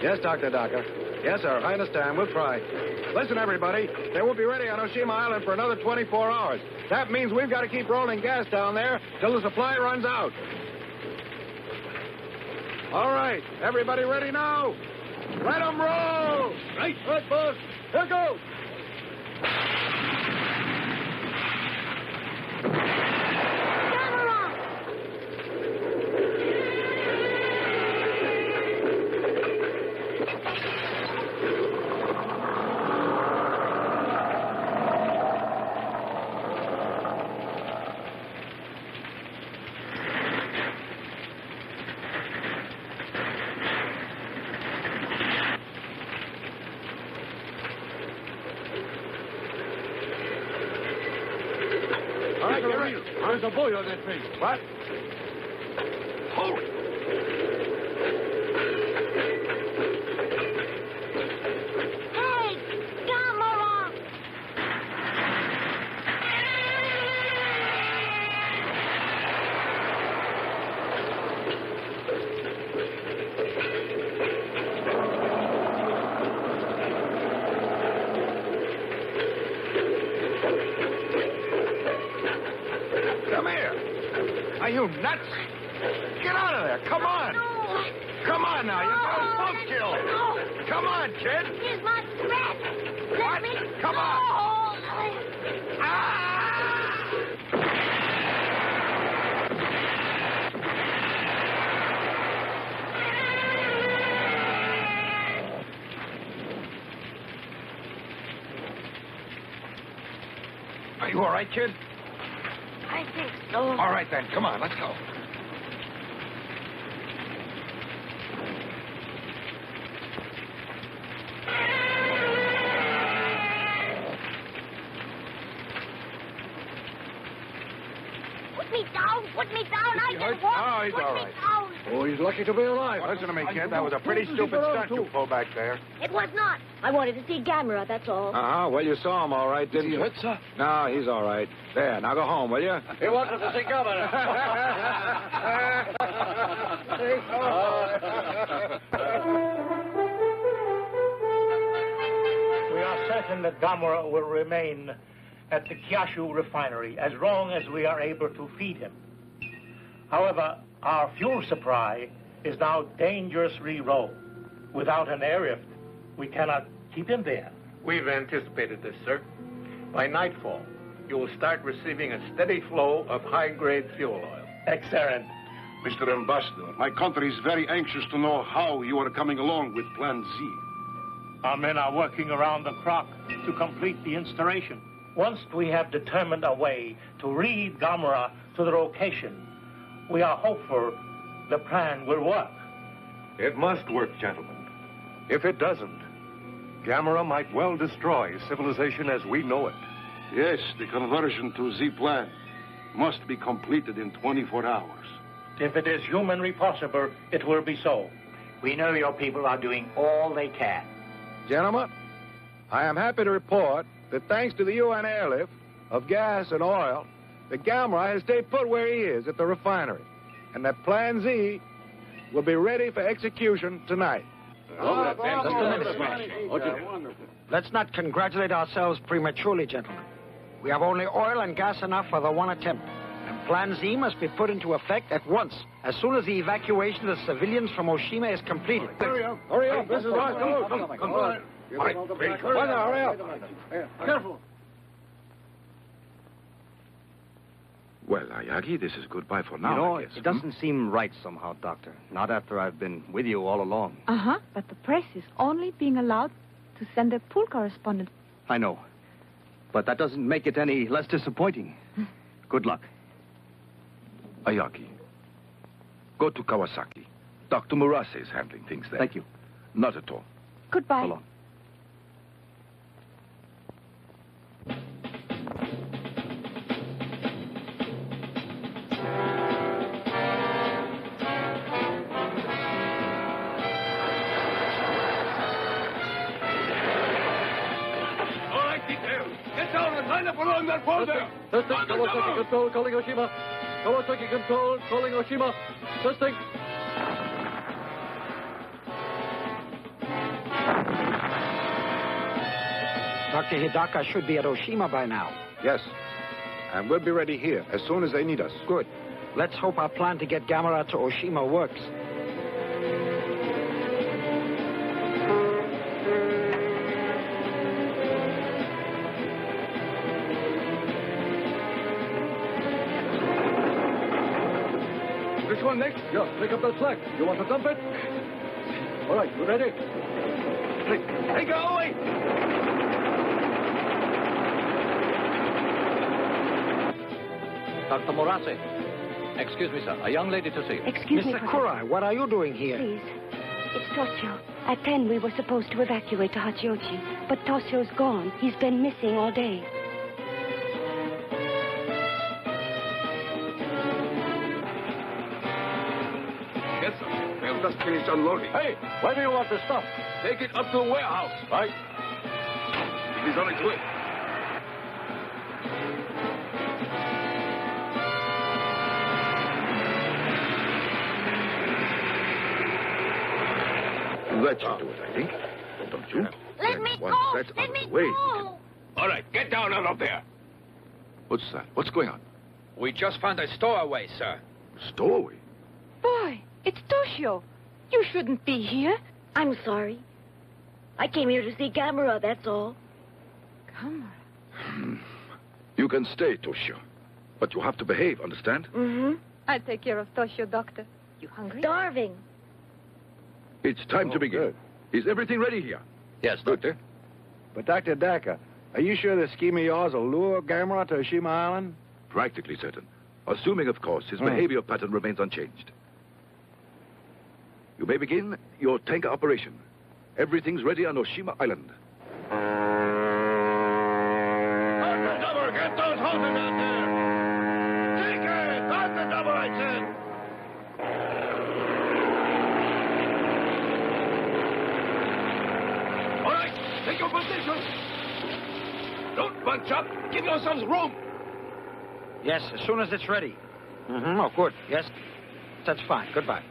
Yes, Dr. Docker. Yes, sir, I understand. We'll try. Listen, everybody, they won't be ready on Oshima Island for another 24 hours. That means we've got to keep rolling gas down there till the supply runs out. All right, everybody ready now? Let 'em roll! Right, boss. Here goes. There's a buoy on that thing. What? Hold it. Hey, Gamera! Come here. Are you nuts? Get out of there. Come on. Come on now. You've got a smoke kill. Come on, kid. Here's my breath. Let me Come on. Are you all right, kid? I think so. All right, then. Come on. Let's go. Put me down. I can walk. Oh, he's all right. Oh, he's lucky to be alive. Listen to me, kid. That was a pretty stupid stunt you pulled back there. It was not. I wanted to see Gamera, that's all. Uh-huh. Well, you saw him all right, didn't Is he you? hurt, sir? No, he's all right. There, now go home, will you? He wanted to see Gamera. We are certain that Gamera will remain at the Kyushu refinery as long as we are able to feed him. However, our fuel supply is now dangerously low. Without an airlift, we cannot keep him there. We've anticipated this, sir. By nightfall, you will start receiving a steady flow of high-grade fuel oil. Excellent. Mr. Ambassador, my country is very anxious to know how you are coming along with Plan Z. Our men are working around the clock to complete the installation. Once we have determined a way to lead Gamera to the location, we are hopeful the plan will work. It must work, gentlemen. If it doesn't, Gamera might well destroy civilization as we know it. Yes, the conversion to Z plan must be completed in 24 hours. If it is humanly possible, it will be so. We know your people are doing all they can. Gentlemen, I am happy to report that thanks to the UN airlift of gas and oil, the Gamera has stayed put where he is at the refinery, and that Plan Z will be ready for execution tonight. Let's not congratulate ourselves prematurely, gentlemen. We have only oil and gas enough for the one attempt. And Plan Z must be put into effect at once, as soon as the evacuation of the civilians from Oshima is completed. Hurry up. Hurry up. This is Come Come on. Hurry up. Careful. Well, Ayagi, this is goodbye for now, You know, I guess. it doesn't seem right somehow, Doctor. Not after I've been with you all along. Uh-huh, but the press is only being allowed to send their pool correspondent. I know. But that doesn't make it any less disappointing. Good luck. Ayagi, go to Kawasaki. Dr. Murase is handling things there. Thank you. Not at all. Goodbye. So long. All right, detail. Get down and line up along that wall there. Testing, Kawasaki Control, calling Oshima. Kawasaki Control, calling Oshima. Testing. Dr. Hidaka should be at Oshima by now. Yes. And we'll be ready here as soon as they need us. Good. Let's hope our plan to get Gamera to Oshima works. Which one next? Yeah, pick up that slack. You want to dump it? All right, you ready? Hey, go away! Dr. Morase. Excuse me, sir. A young lady to see you. Excuse me, Miss Sakurai, what are you doing here? Please. It's Toshio. At 10, we were supposed to evacuate to Hachioji, but Toshio's gone. He's been missing all day. Yes, sir. We have just finished unloading. Hey, where do you want the stuff? Take it up to the warehouse. Right. It is on its way. That should do it, I think. Don't you? Let me Once go! that's Let out me of the way, go! All right, get down out of there. What's that? What's going on? We just found a stowaway, sir. Stowaway? Boy, it's Toshio. You shouldn't be here. I'm sorry. I came here to see Gamera, that's all. Gamera? You can stay, Toshio. But you have to behave, understand? Mm-hmm. I'll take care of Toshio, Doctor. You hungry? Starving. It's time to begin. Is everything ready here? Yes, Doctor. But Dr. Daka, are you sure this scheme of yours will lure Gamera to Oshima Island? Practically certain. Assuming, of course, his behavior pattern remains unchanged. You may begin your tanker operation. Everything's ready on Oshima Island. Dr. Get those hoses out there! Take it! Dr. Double, I said! All right, take your position! Don't bunch up! Give yourselves room! Yes, as soon as it's ready. Mm-hmm. Oh, good. Yes, that's fine. Goodbye.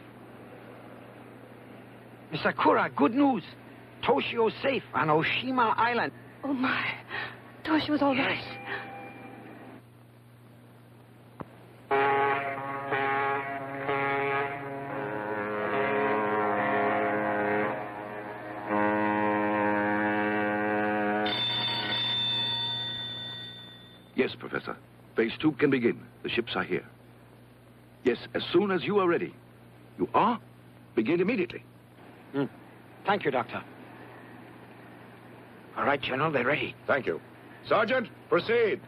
Miss Sakura, good news. Toshio's safe on Oshima Island. Oh, my. Toshio's all right. Yes, Professor. Phase 2 can begin. The ships are here. Yes, as soon as you are ready. You are? Begin immediately. Thank you, Doctor. All right, General, they're ready. Thank you. Sergeant, proceed.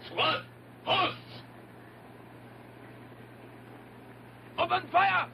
Squad, posts! Open fire!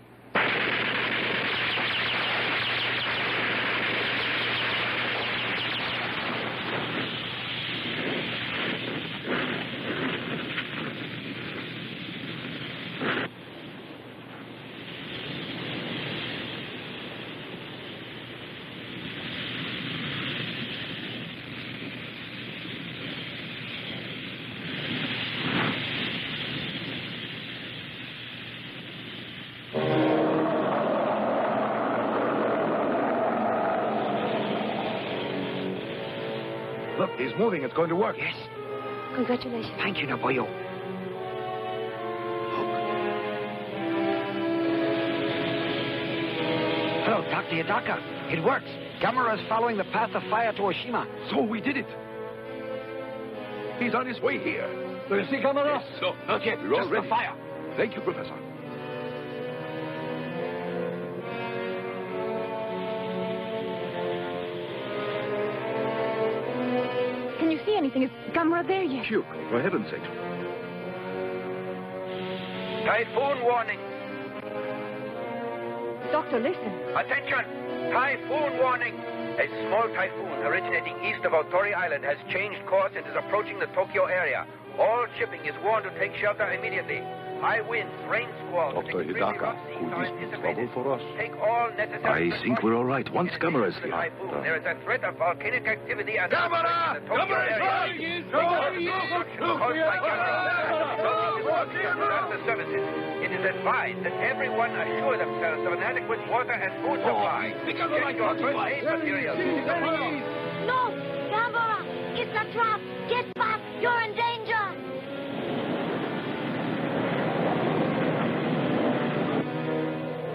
Look, he's moving. It's going to work. Yes. Congratulations. Thank you, Naboyo. Hello, Dr. Hidaka. It works. Gamera's following the path of fire to Oshima. So we did it. He's on his way here. Do you see Gamera? Yes, no, not yet. We're all Just ready. the fire. Thank you, Professor. Can you see anything? Is Gamera there yet? Phew, for heaven's sake. Typhoon warning. Doctor, listen. Attention! Typhoon warning! A small typhoon originating east of Otori Island has changed course and is approaching the Tokyo area. All shipping is warned to take shelter immediately. High winds, rain squalls, and Dr. extremely Hidaka, rough seas could are this be anticipated. trouble for us? Take all necessary I think we're all right. Once Gamera is the here. typhoon. There is a threat of volcanic activity and Gamera! in the Tokyo area. Gamera! Caused by Gamera. Dr. Services, it is advised that everyone assure themselves of an adequate water and food supply. because of Get my your first supplies. aid materials. No, Gamera, it's a trap. Get back. You're in danger.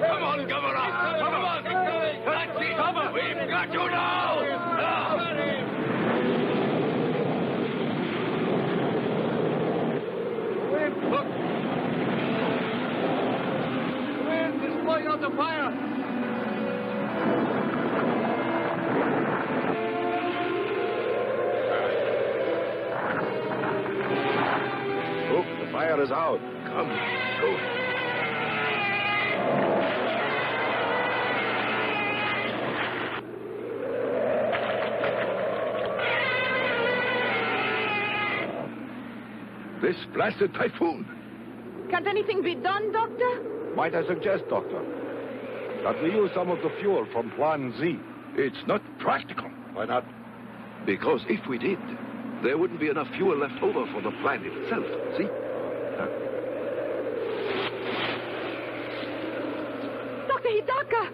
Come on, Gamera. Come on. That's it. We've got you now. Look! The wind is blowing out the fire! Look, the fire is out. Come, go. This blasted typhoon. Can't anything be done, Doctor? Might I suggest, Doctor, that we use some of the fuel from Plan Z? It's not practical. Why not? Because if we did, there wouldn't be enough fuel left over for the plant itself. See? Dr. Hidaka!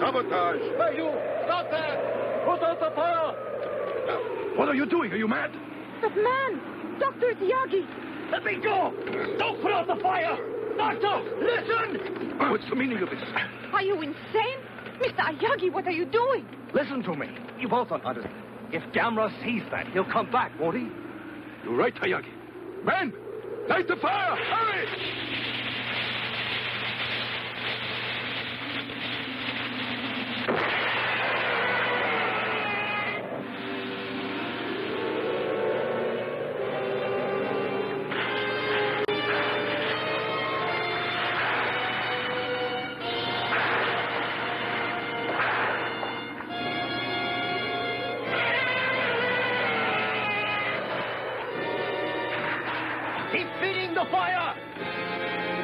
Sabotage! Hey, you! Stop there! Put out the fire! What are you doing? Are you mad? That man! Dr. Yagi! Let me go! Don't put out the fire! Doctor, listen! What's the meaning of this? Are you insane? Mr. Ayagi, what are you doing? Listen to me. You both don't understand. If Gamera sees that, he'll come back, won't he? You're right, Hayagi. Men! Light the fire! Hurry! Keep feeding the fire!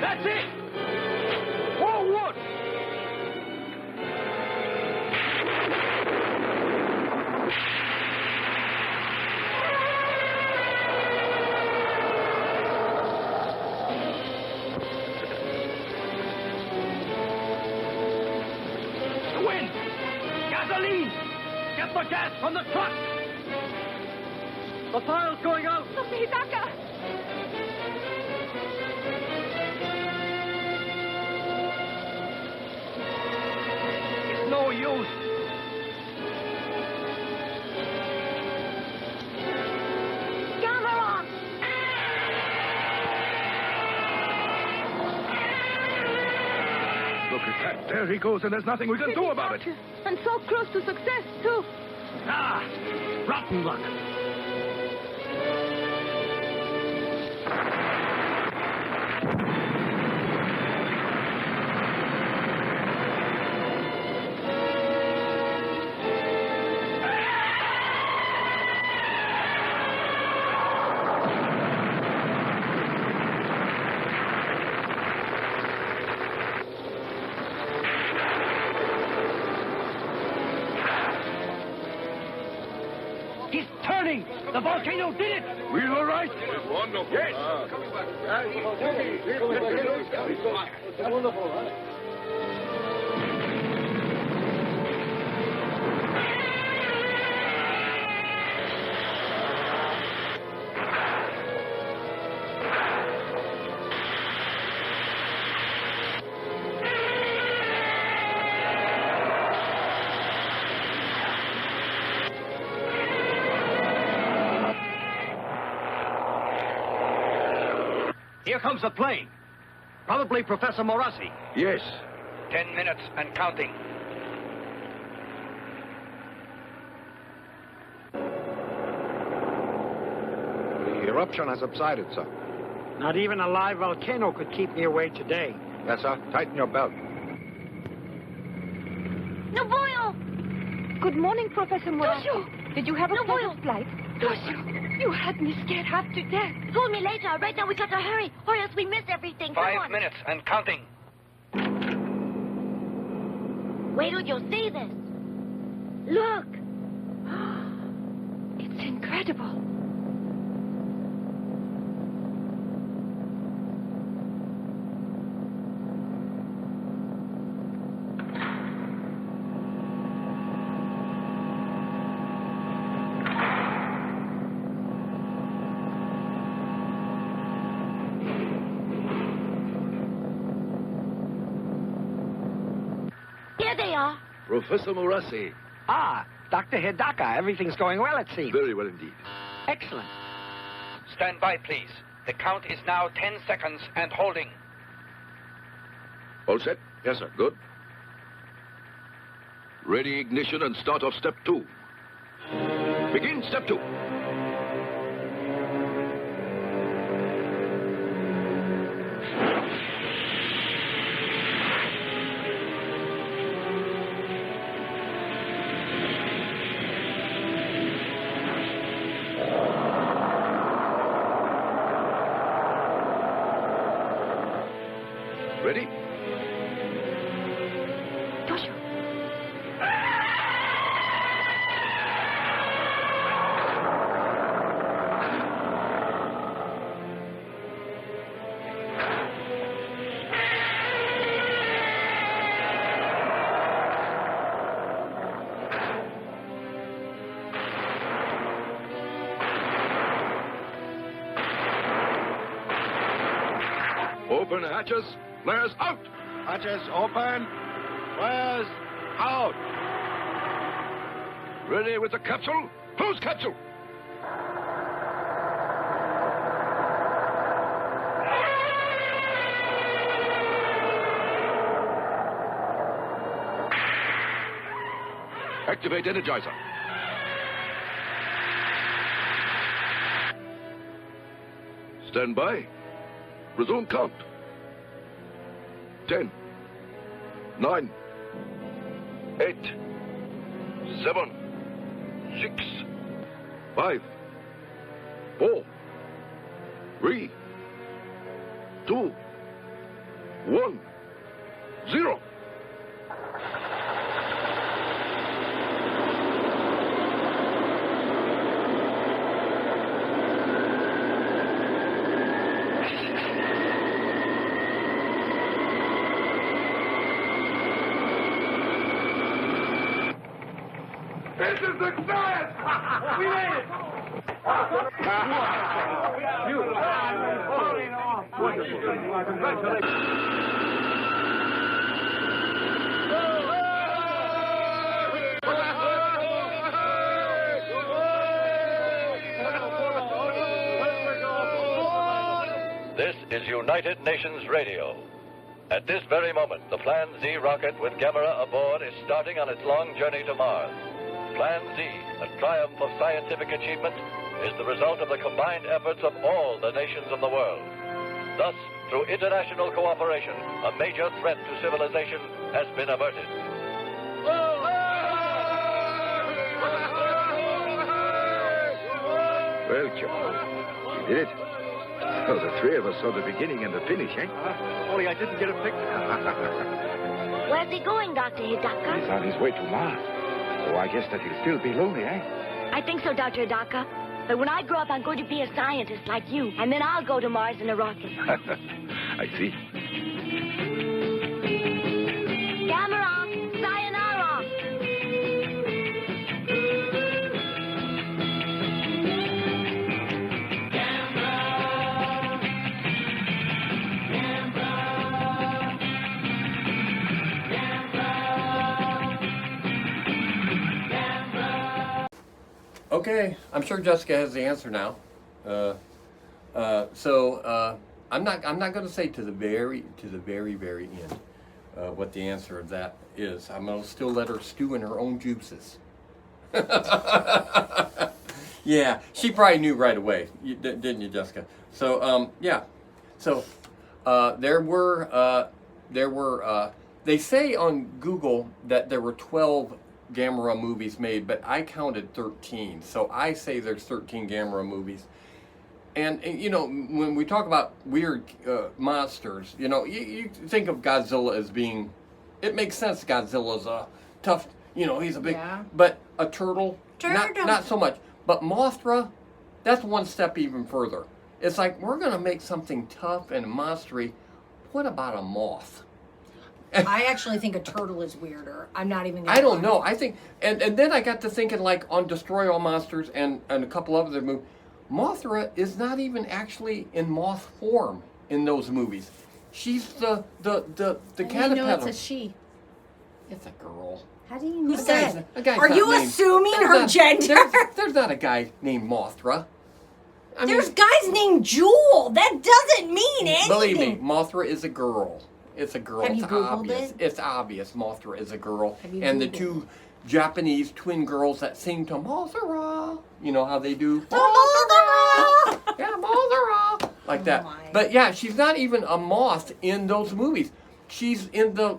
That's it! Forward! The wind! Gasoline! Get the gas from the truck! The fire's going out! Dr. Hidaka! It's no use. Gamera! Look at that. There he goes, and there's nothing we can do about it. And so close to success, too. Ah! Rotten luck! He's turning! The volcano did it! We were right. Wonderful. Yes. Wonderful. Here comes the plane. Probably Professor Morassi. Yes. 10 minutes and counting. The eruption has subsided, sir. Not even a live volcano could keep me away today. Yes, sir. Tighten your belt. Nobuyo! Good morning, Professor Morassi. Toshio! Did you have a Nobuyo! pleasant flight? Toshio! You had me scared half to death. Call me later. Right now we got to hurry, or else we miss everything. Come 5 on. minutes and counting. Wait till you see this. Look. It's Invincible. Here they are. Professor Morassi. Ah, Dr. Hidaka, everything's going well, it seems. Very well indeed. Excellent. Stand by, please. The count is now 10 seconds and holding. All set? Yes, sir. Good. Ready ignition and start off step 2. Begin step 2. Ready? Joshua. Open hatches. Flares out. Hatches open. Flares out. Ready with the capsule? Close capsule. Activate energizer. Stand by. Resume count. 10, 9, 8, 7, 6, 5, 4, 3, 2, 1, 0. This is success! We made it! This is United Nations Radio. At this very moment, the Plan Z rocket with Gamera aboard is starting on its long journey to Mars. Plan Z, a triumph of scientific achievement, is the result of the combined efforts of all the nations of the world. Thus, through international cooperation, a major threat to civilization has been averted. Well, Joe, we did it. So the three of us saw the beginning and the finish, eh? Only I didn't get a picture. Where's he going, Dr. Hidaka? He's on his way to Mars. So I guess that he'll still be lonely, eh? I think so, Dr. Hidaka. But when I grow up, I'm going to be a scientist like you. And then I'll go to Mars in a rocket. I see. Gamera, sayonara. Okay, I'm sure Jessica has the answer now. I'm not going to say to the very end what the answer of that is. I'm going to still let her stew in her own juices. Yeah, she probably knew right away, didn't you, Jessica? So yeah, so there were they say on Google that there were 12 Gamera movies made, but I counted 13. So I say there's 13 Gamera movies. And you know, when we talk about weird monsters, you know, you think of Godzilla as being, it makes sense. Godzilla's a tough, you know, he's a big, but a turtle, not so much. But Mothra that's one step even further. It's like, we're going to make something tough and monstery. What about a moth? I actually think a turtle is weirder. I'm not even gonna I don't know. I think, and then I got to thinking, like, on Destroy All Monsters and a couple of other movies, Mothra is not even actually in moth form in those movies. She's the caterpillar. You know it's a she. It's a girl. How do you Who know said? that? Are you assuming her gender? There's not a guy named Mothra. There's guys named Jewel. That doesn't mean anything. Believe me, Mothra is a girl. It's a girl. Have you It's Googled obvious. it? It's obvious Mothra is a girl. Have you And the Googled two Japanese twin girls that sing to Mothra. You know how they do? Mothra! Yeah, Mothra! Like that. But yeah, she's not even a moth in those movies. She's in the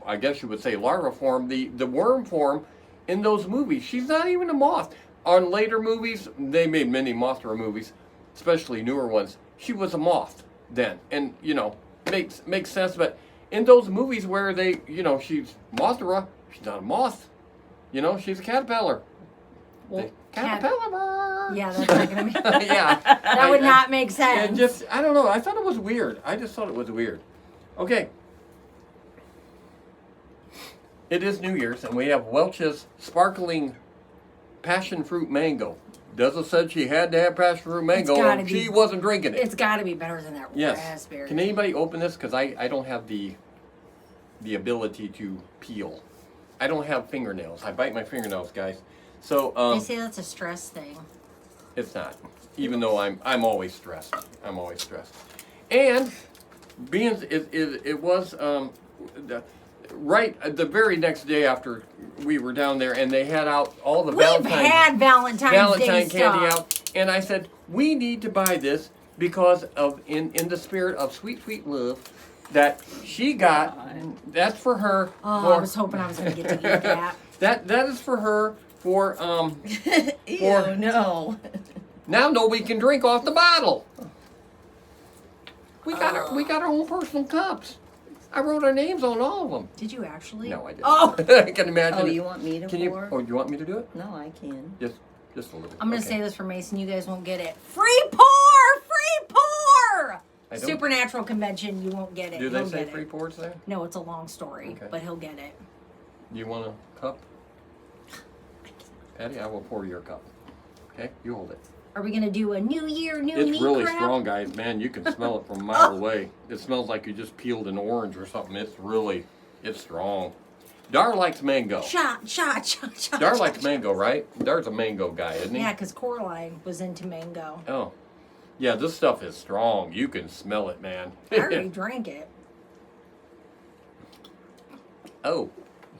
I guess you would say larva form, the worm form in those movies. She's not even a moth. On later movies, they made many Mothra movies, especially newer ones. She was a moth then. And, you know, makes sense. But in those movies where they, you know, she's Mothra, she's not a moth. You know, she's a caterpillar. Well, caterpillar. Yeah, that's not gonna make. Yeah, that would not make sense. And just, I don't know. I thought it was weird. I just thought it was weird. Okay. It is New Year's, and we have Welch's sparkling passion fruit mango. Deza said she had to have passion fruit mango, and she wasn't drinking it. It's got to be better than that raspberry. Can anybody open this? Because I don't have the ability to peel. I don't have fingernails. I bite my fingernails, guys. So they say that's a stress thing. It's not. Even though I'm always stressed. I'm always stressed. And being it was right the very next day after we were down there, and they had out all the Valentine Valentine Day candy stuff. out, and I said we need to buy this because of in the spirit of sweet love that she got. That's for her. Oh, I was hoping I was going to get to eat that. that is for her for Ew, no. Now nobody can drink off the bottle. We got our own personal cups. I wrote our names on all of them. Did you actually? No, I didn't. Oh, I can imagine. Oh, it. you want me to pour? Oh, you want me to do it? No, I can. Just a little. I'm going to say this for Mason. You guys won't get it. Free pour! Free pour! I don't- Supernatural convention, you won't get it. Do they He'll say get free it. pours there? No, it's a long story, Okay. but he'll get it. You want a cup? Patty, I will pour your cup. Okay, you hold it. Are we going to do a new year, new me It's really crap? strong, guys. Man, you can smell it from a mile away. It smells like you just peeled an orange or something. It's strong. Dar likes mango. Shot. Dar likes mango, right? Dar's a mango guy, isn't he? Yeah, because Coraline was into mango. Oh. Yeah, this stuff is strong. You can smell it, man. I already drank it. Oh,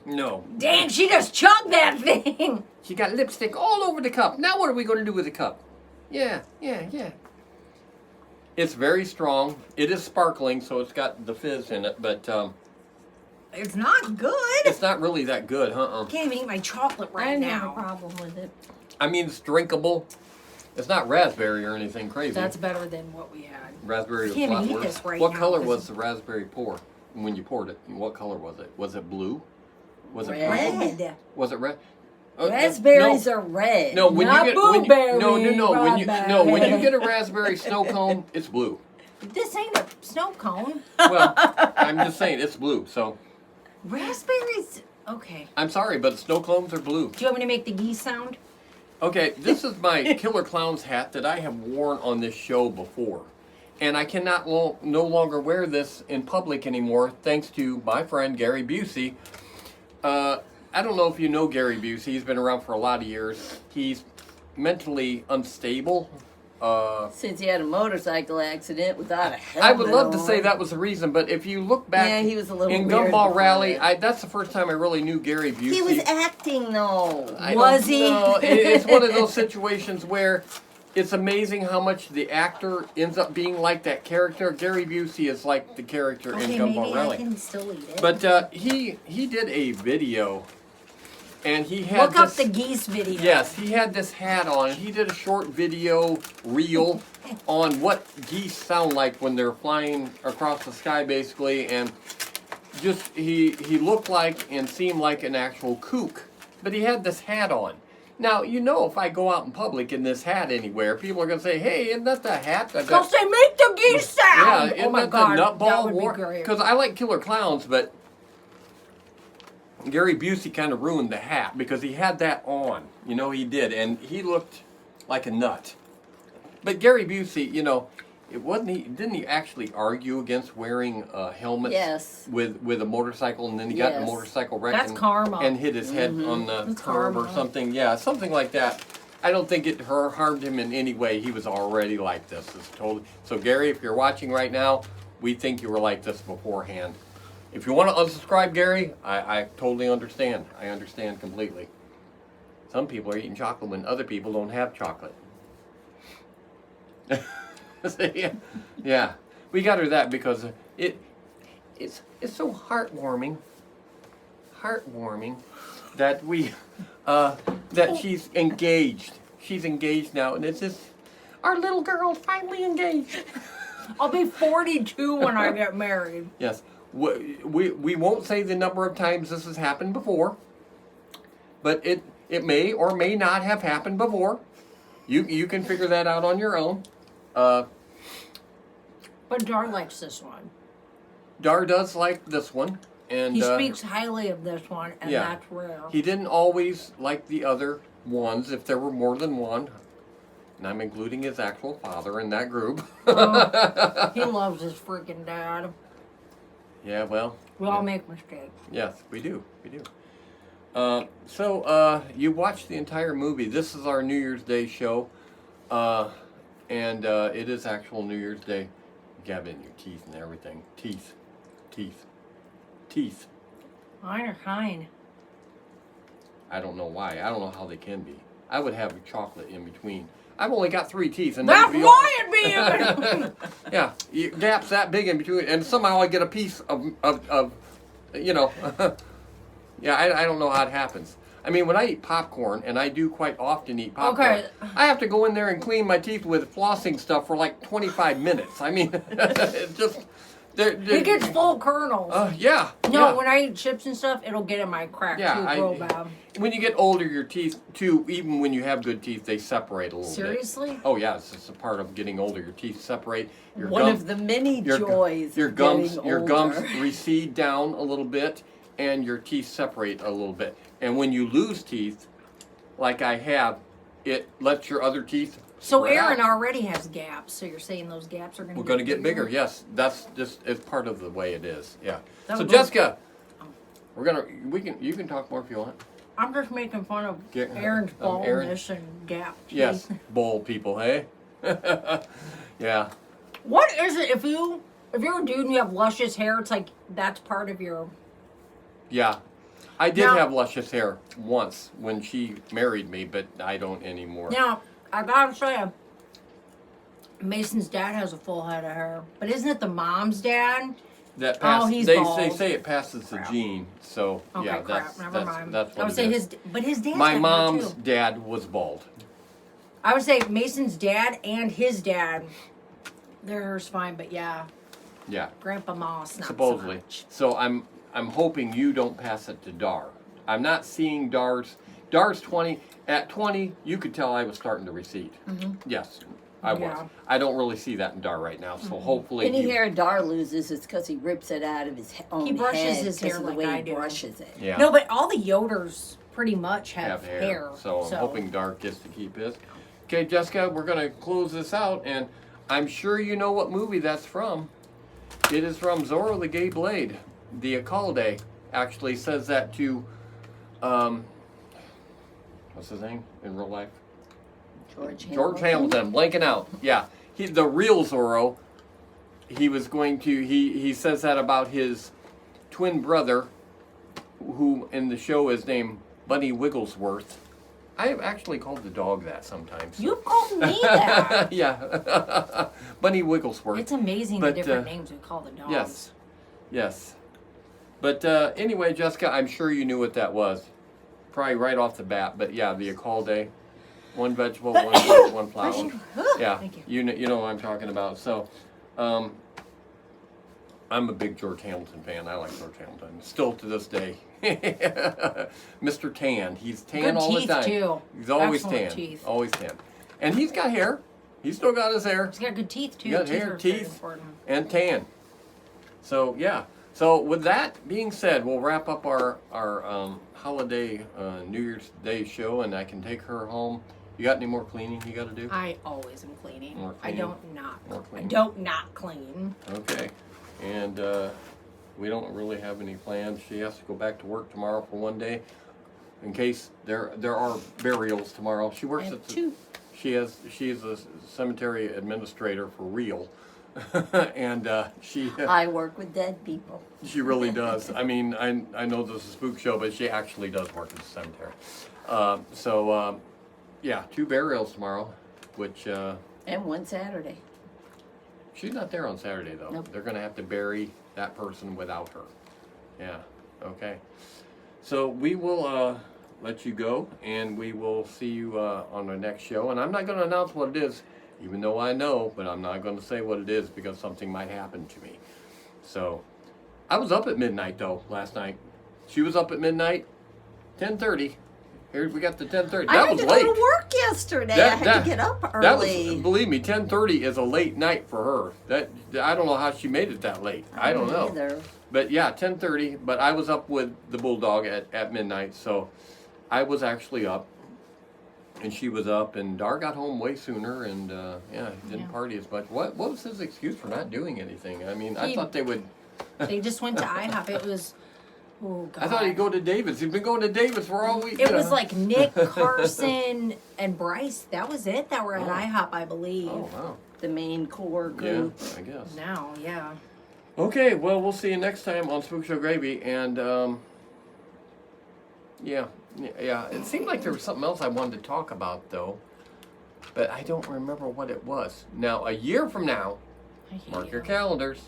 no. Dang, she just chugged that thing. She got lipstick all over the cup. Now what are we going to do with the cup? Yeah. It's very strong. It is sparkling, so it's got the fizz in it, but It's not good. it's not really that good, I can't even eat my chocolate right I now. have a problem with it. I mean, it's drinkable. It's not raspberry or anything crazy. That's better than what we had. Raspberry I was can't a lot even eat worse. this right What now, color 'cause was the raspberry pour when you poured it? What color was it? Was it blue? Was it Red. purple? Was it red? Oh, Raspberries no. are red. No, when Not you get when you, blueberry, no when you when you raspberry. get a raspberry snow cone, it's blue. This ain't a snow cone. Well, I'm just saying it's blue. So Raspberries. Okay. I'm sorry, but snow cones are blue. Do you want me to make the geese sound? Okay, this is my Killer Clowns hat that I have worn on this show before. And I cannot no longer wear this in public anymore, thanks to my friend Gary Busey. I don't know if you know Gary Busey. He's been around for a lot of years. He's mentally unstable. Since he had a motorcycle accident without a helmet I would love to on. say that was the reason, but if you look back Yeah, he was a little in weird Gumball before Rally, that. that's the first time I really knew Gary Busey. He was acting though. I don't know. It's one of those situations where it's amazing how much the actor ends up being like that character. Gary Busey is like the character in Okay, Gumball maybe Rally. I can still eat it. But he did a video, and he had Look up this- the geese video. Yes, he had this hat on, and he did a short video reel on what geese sound like when they're flying across the sky, basically, and just he looked like and seemed like an actual kook, but he had this hat on. Now, if I go out in public in this hat anywhere, people are going to say, hey, isn't that the hat? They'll say, make the geese sound! Yeah, Oh my isn't God, that the that nutball would war? be great. Because I like Killer Clowns, but Gary Busey kind of ruined the hat because he had that on. He did, and he looked like a nut. But Gary Busey, didn't he actually argue against wearing helmets Yes. with a motorcycle, and then he got in a Yes. motorcycle wreck That's karma. and hit his head on the That's curb or karma. something. Yeah, something like that. I don't think it harmed him in any way. He was already like this. It's totally. So Gary, if you're watching right now, we think you were like this beforehand. If you want to unsubscribe, Gary, I totally understand. I understand completely. Some people are eating chocolate when other people don't have chocolate. Yeah, we got her that because it's so heartwarming that that she's engaged. She's engaged now, and it's just our little girl's finally engaged. I'll be 42 when I get married. Yes, we won't say the number of times this has happened before, but it may or may not have happened before. You can figure that out on your own. But Dar likes this one. Dar does like this one, and He speaks highly of this one, and yeah, that's rare. he didn't always like the other ones if there were more than one, and I'm including his actual father in that group. He loves his freaking dad. Yeah, well, We all make mistakes. yes, we do. So you watched the entire movie. This is our New Year's Day show, and it is actual New Year's Day. You got it in your teeth and everything. Teeth. Mine are fine. I don't know why. I don't know how they can be. I would have chocolate in between. I've only got 3 teeth, and That's that'd be why it'd be even. yeah, gaps that big in between, and somehow I get a piece of yeah, I don't know how it happens. I mean, when I eat popcorn, and I do quite often eat popcorn, Okay. I have to go in there and clean my teeth with flossing stuff for like 25 minutes. I mean, it's just... It gets full kernels. Yeah. No, yeah. when I eat chips and stuff, it'll get in my crack too real bad. When you get older, your teeth, too, even when you have good teeth, they separate a little bit. Seriously? Oh, yeah, it's just a part of getting older. Your teeth separate. Your One of the many joys your of gums, getting your older. gums recede down a little bit, and your teeth separate a little bit. And when you lose teeth, like I have, it lets your other teeth So spread Aaron out. already has gaps. So you're saying those gaps are going to We're going to get bigger. Yes, that's just it's part of the way it is. Yeah. That So would go- Jessica, you can talk more if you want. I'm just making fun of Get- Aaron's Aaron? baldness and gap teeth. Yes, bold people, hey. Yeah. What is it if you're a dude and you have luscious hair? It's like that's part of your. Yeah. I did Now- have luscious hair once when she married me, but I don't anymore. Now I gotta say, Mason's dad has a full head of hair, but isn't it the mom's dad? That Oh, he's they bald. say it passes the gene, so Okay, yeah, crap. Never mind. that's what I would it say is. but his dad's My got hair, mom's too. dad was bald. I would say Mason's dad and his dad, their hair's fine, but yeah, Yeah. Grandpa Moss not Supposedly. So I'm hoping you don't pass it to Dar. I'm not seeing Dar's 20. At 20, you could tell I was starting to recede. Mhm. Yes, I was. Yeah. I don't really see that in Dar right now. So hopefully Any you- hair Dar loses is because he rips it out of his own He brushes head his 'cause hair of the like way I he do. brushes it. Yeah. No, but all the Yoders pretty much have hair. So I'm hoping Dar gets to keep his. Okay, Jessica, we're going to close this out, and I'm sure you know what movie that's from. It is from Zorro the Gay Blade. The Alcalde actually says that to, what's his name in real life? George Hamilton, blanking out. Yeah, the real Zorro. He was going to. He says that about his twin brother, who in the show is named Bunny Wigglesworth. I have actually called the dog that sometimes. You've called me that. Yeah, Bunny Wigglesworth. It's amazing But, the different names we call the dogs. Yes. But anyway, Jessica, I'm sure you knew what that was. Probably right off the bat. But yeah, the Alcalde. One vegetable, one fruit, one flower. Yeah, Thank you know what I'm talking about. So, I'm a big George Hamilton fan. I like George Hamilton. Still to this day. Mr. Tan. He's tan Good all teeth, the time. too. He's always Excellent tan. teeth. Always tan. And he's got hair. He's still got his hair. He's got good teeth, too. He got Teeth hair, are very teeth, important. and tan. So, yeah. So, with that being said, we'll wrap up our holiday New Year's Day show, and I can take her home. You got any more cleaning you got to do? I always am cleaning. More I cleaning? don't not. More I cleaning? don't not clean. Okay. And we don't really have any plans. She has to go back to work tomorrow for one day, in case there are burials tomorrow. She works at the, she's a cemetery administrator for real, and she. I work with dead people. She really does. I mean, I know this is a spook show, but she actually does work at the cemetery. Yeah, 2 burials tomorrow, which. And one Saturday. She's not there on Saturday, though. Nope. They're going to have to bury that person without her. Yeah, okay. So we will let you go, and we will see you on our next show. And I'm not going to announce what it is, even though I know, but I'm not going to say what it is because something might happen to me. So I was up at midnight, though, last night. She was up at midnight, 10:30. Here we got the 10:30. I That had was to late. go to work yesterday. I had to get up early. That was, believe me, 10:30 is a late night for her. I don't know how she made it that late. I don't know. Either. But yeah, 10:30. But I was up with the bulldog at midnight, so I was actually up, and she was up, and Dar got home way sooner, and he didn't party as much. What was his excuse for not doing anything? I mean, I thought they would. They just went to IHOP. It was. Oh, God. I thought he'd go to David's. He's been going to David's for all week. It was like Nick, Carson, and Bryce. That was it that were at IHOP, I believe. Oh, wow. The main core group. Yeah, I guess. Now, yeah. Okay, well, we'll see you next time on Spook Show Gravy. And, yeah. It seemed like there was something else I wanted to talk about, though. But I don't remember what it was. Now, a year from now, mark your calendars.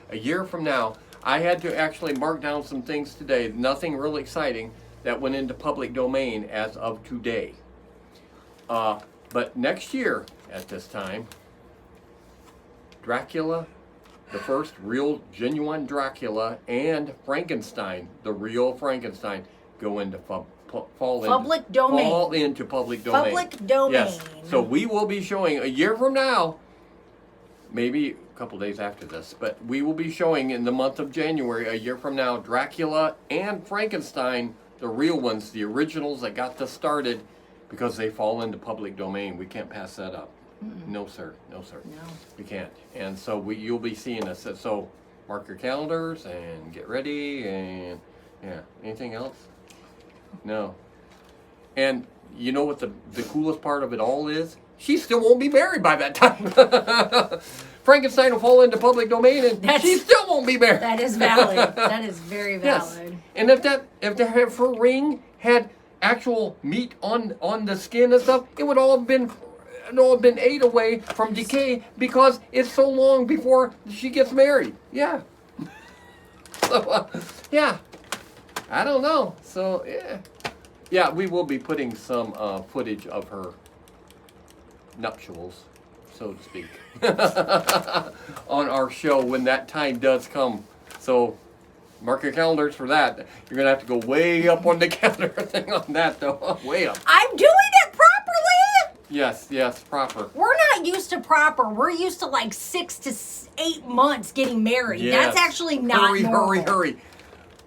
A year from now, I had to actually mark down some things today. Nothing really exciting that went into public domain as of today. But next year, at this time, Dracula, the first real genuine Dracula, and Frankenstein, the real Frankenstein, go into Public domain. Fall into public domain. Public domain. Yes. So we will be showing a year from now, maybe a couple days after this, but we will be showing in the month of January, a year from now, Dracula and Frankenstein, the real ones, the originals that got this started, because they fall into public domain. We can't pass that up. No, sir. No, sir. No. We can't. And so you'll be seeing us. So mark your calendars and get ready. And yeah, anything else? No. And you know what the coolest part of it all is? She still won't be married by that time. Frankenstein will fall into public domain, and she still won't be married. That is valid. That is very Yes. valid. And if her ring had actual meat on the skin and stuff, it would all have been ate away from decay because it's so long before she gets married. Yeah. So yeah, I don't know. So yeah, we will be putting some footage of her nuptials, so to speak, on our show when that time does come. So mark your calendars for that. You're going to have to go way up on the calendar thing on that, though. Way up. I'm doing it properly! Yes, proper. We're not used to proper. We're used to like 6 to 8 months getting married. Yes. That's actually not normal. Hurry.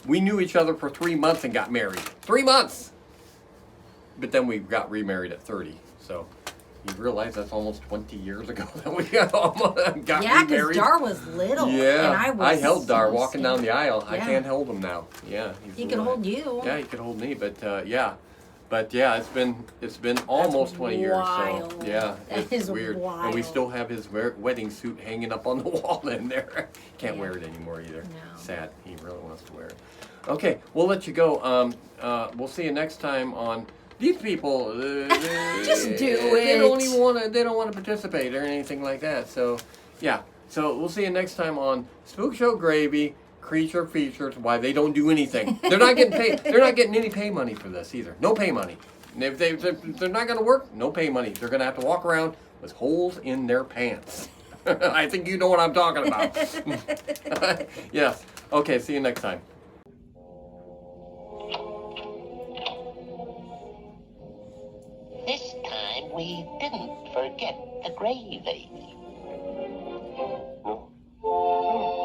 We knew each other for 3 months and got married. 3 months! But then we got remarried at 30, so... You realize that's almost 20 years ago that we got Yeah, because remarried. Dar was little. Yeah, And I held Dar so walking down the aisle. I Yeah. can't hold him now. Yeah, He can hold you. Yeah, he could hold me, but yeah, it's been almost 20 years. wild. So yeah, That it's is weird, and wild. we still have his wedding suit hanging up on the wall in there. Can't wear it anymore either. No. Sad. He really wants to wear it. Okay, we'll let you go. We'll see you next time on. These people, Just do They it. don't even want to. They don't want to participate or anything like that. So, yeah. So we'll see you next time on Spook Show Gravy, Creature Features. Why they don't do anything? They're not getting paid. They're not getting any pay money for this either. No pay money. And if they're not going to work, no pay money. They're going to have to walk around with holes in their pants. I think you know what I'm talking about. Yes. Okay. See you next time. we didn't forget the gravy. No. No.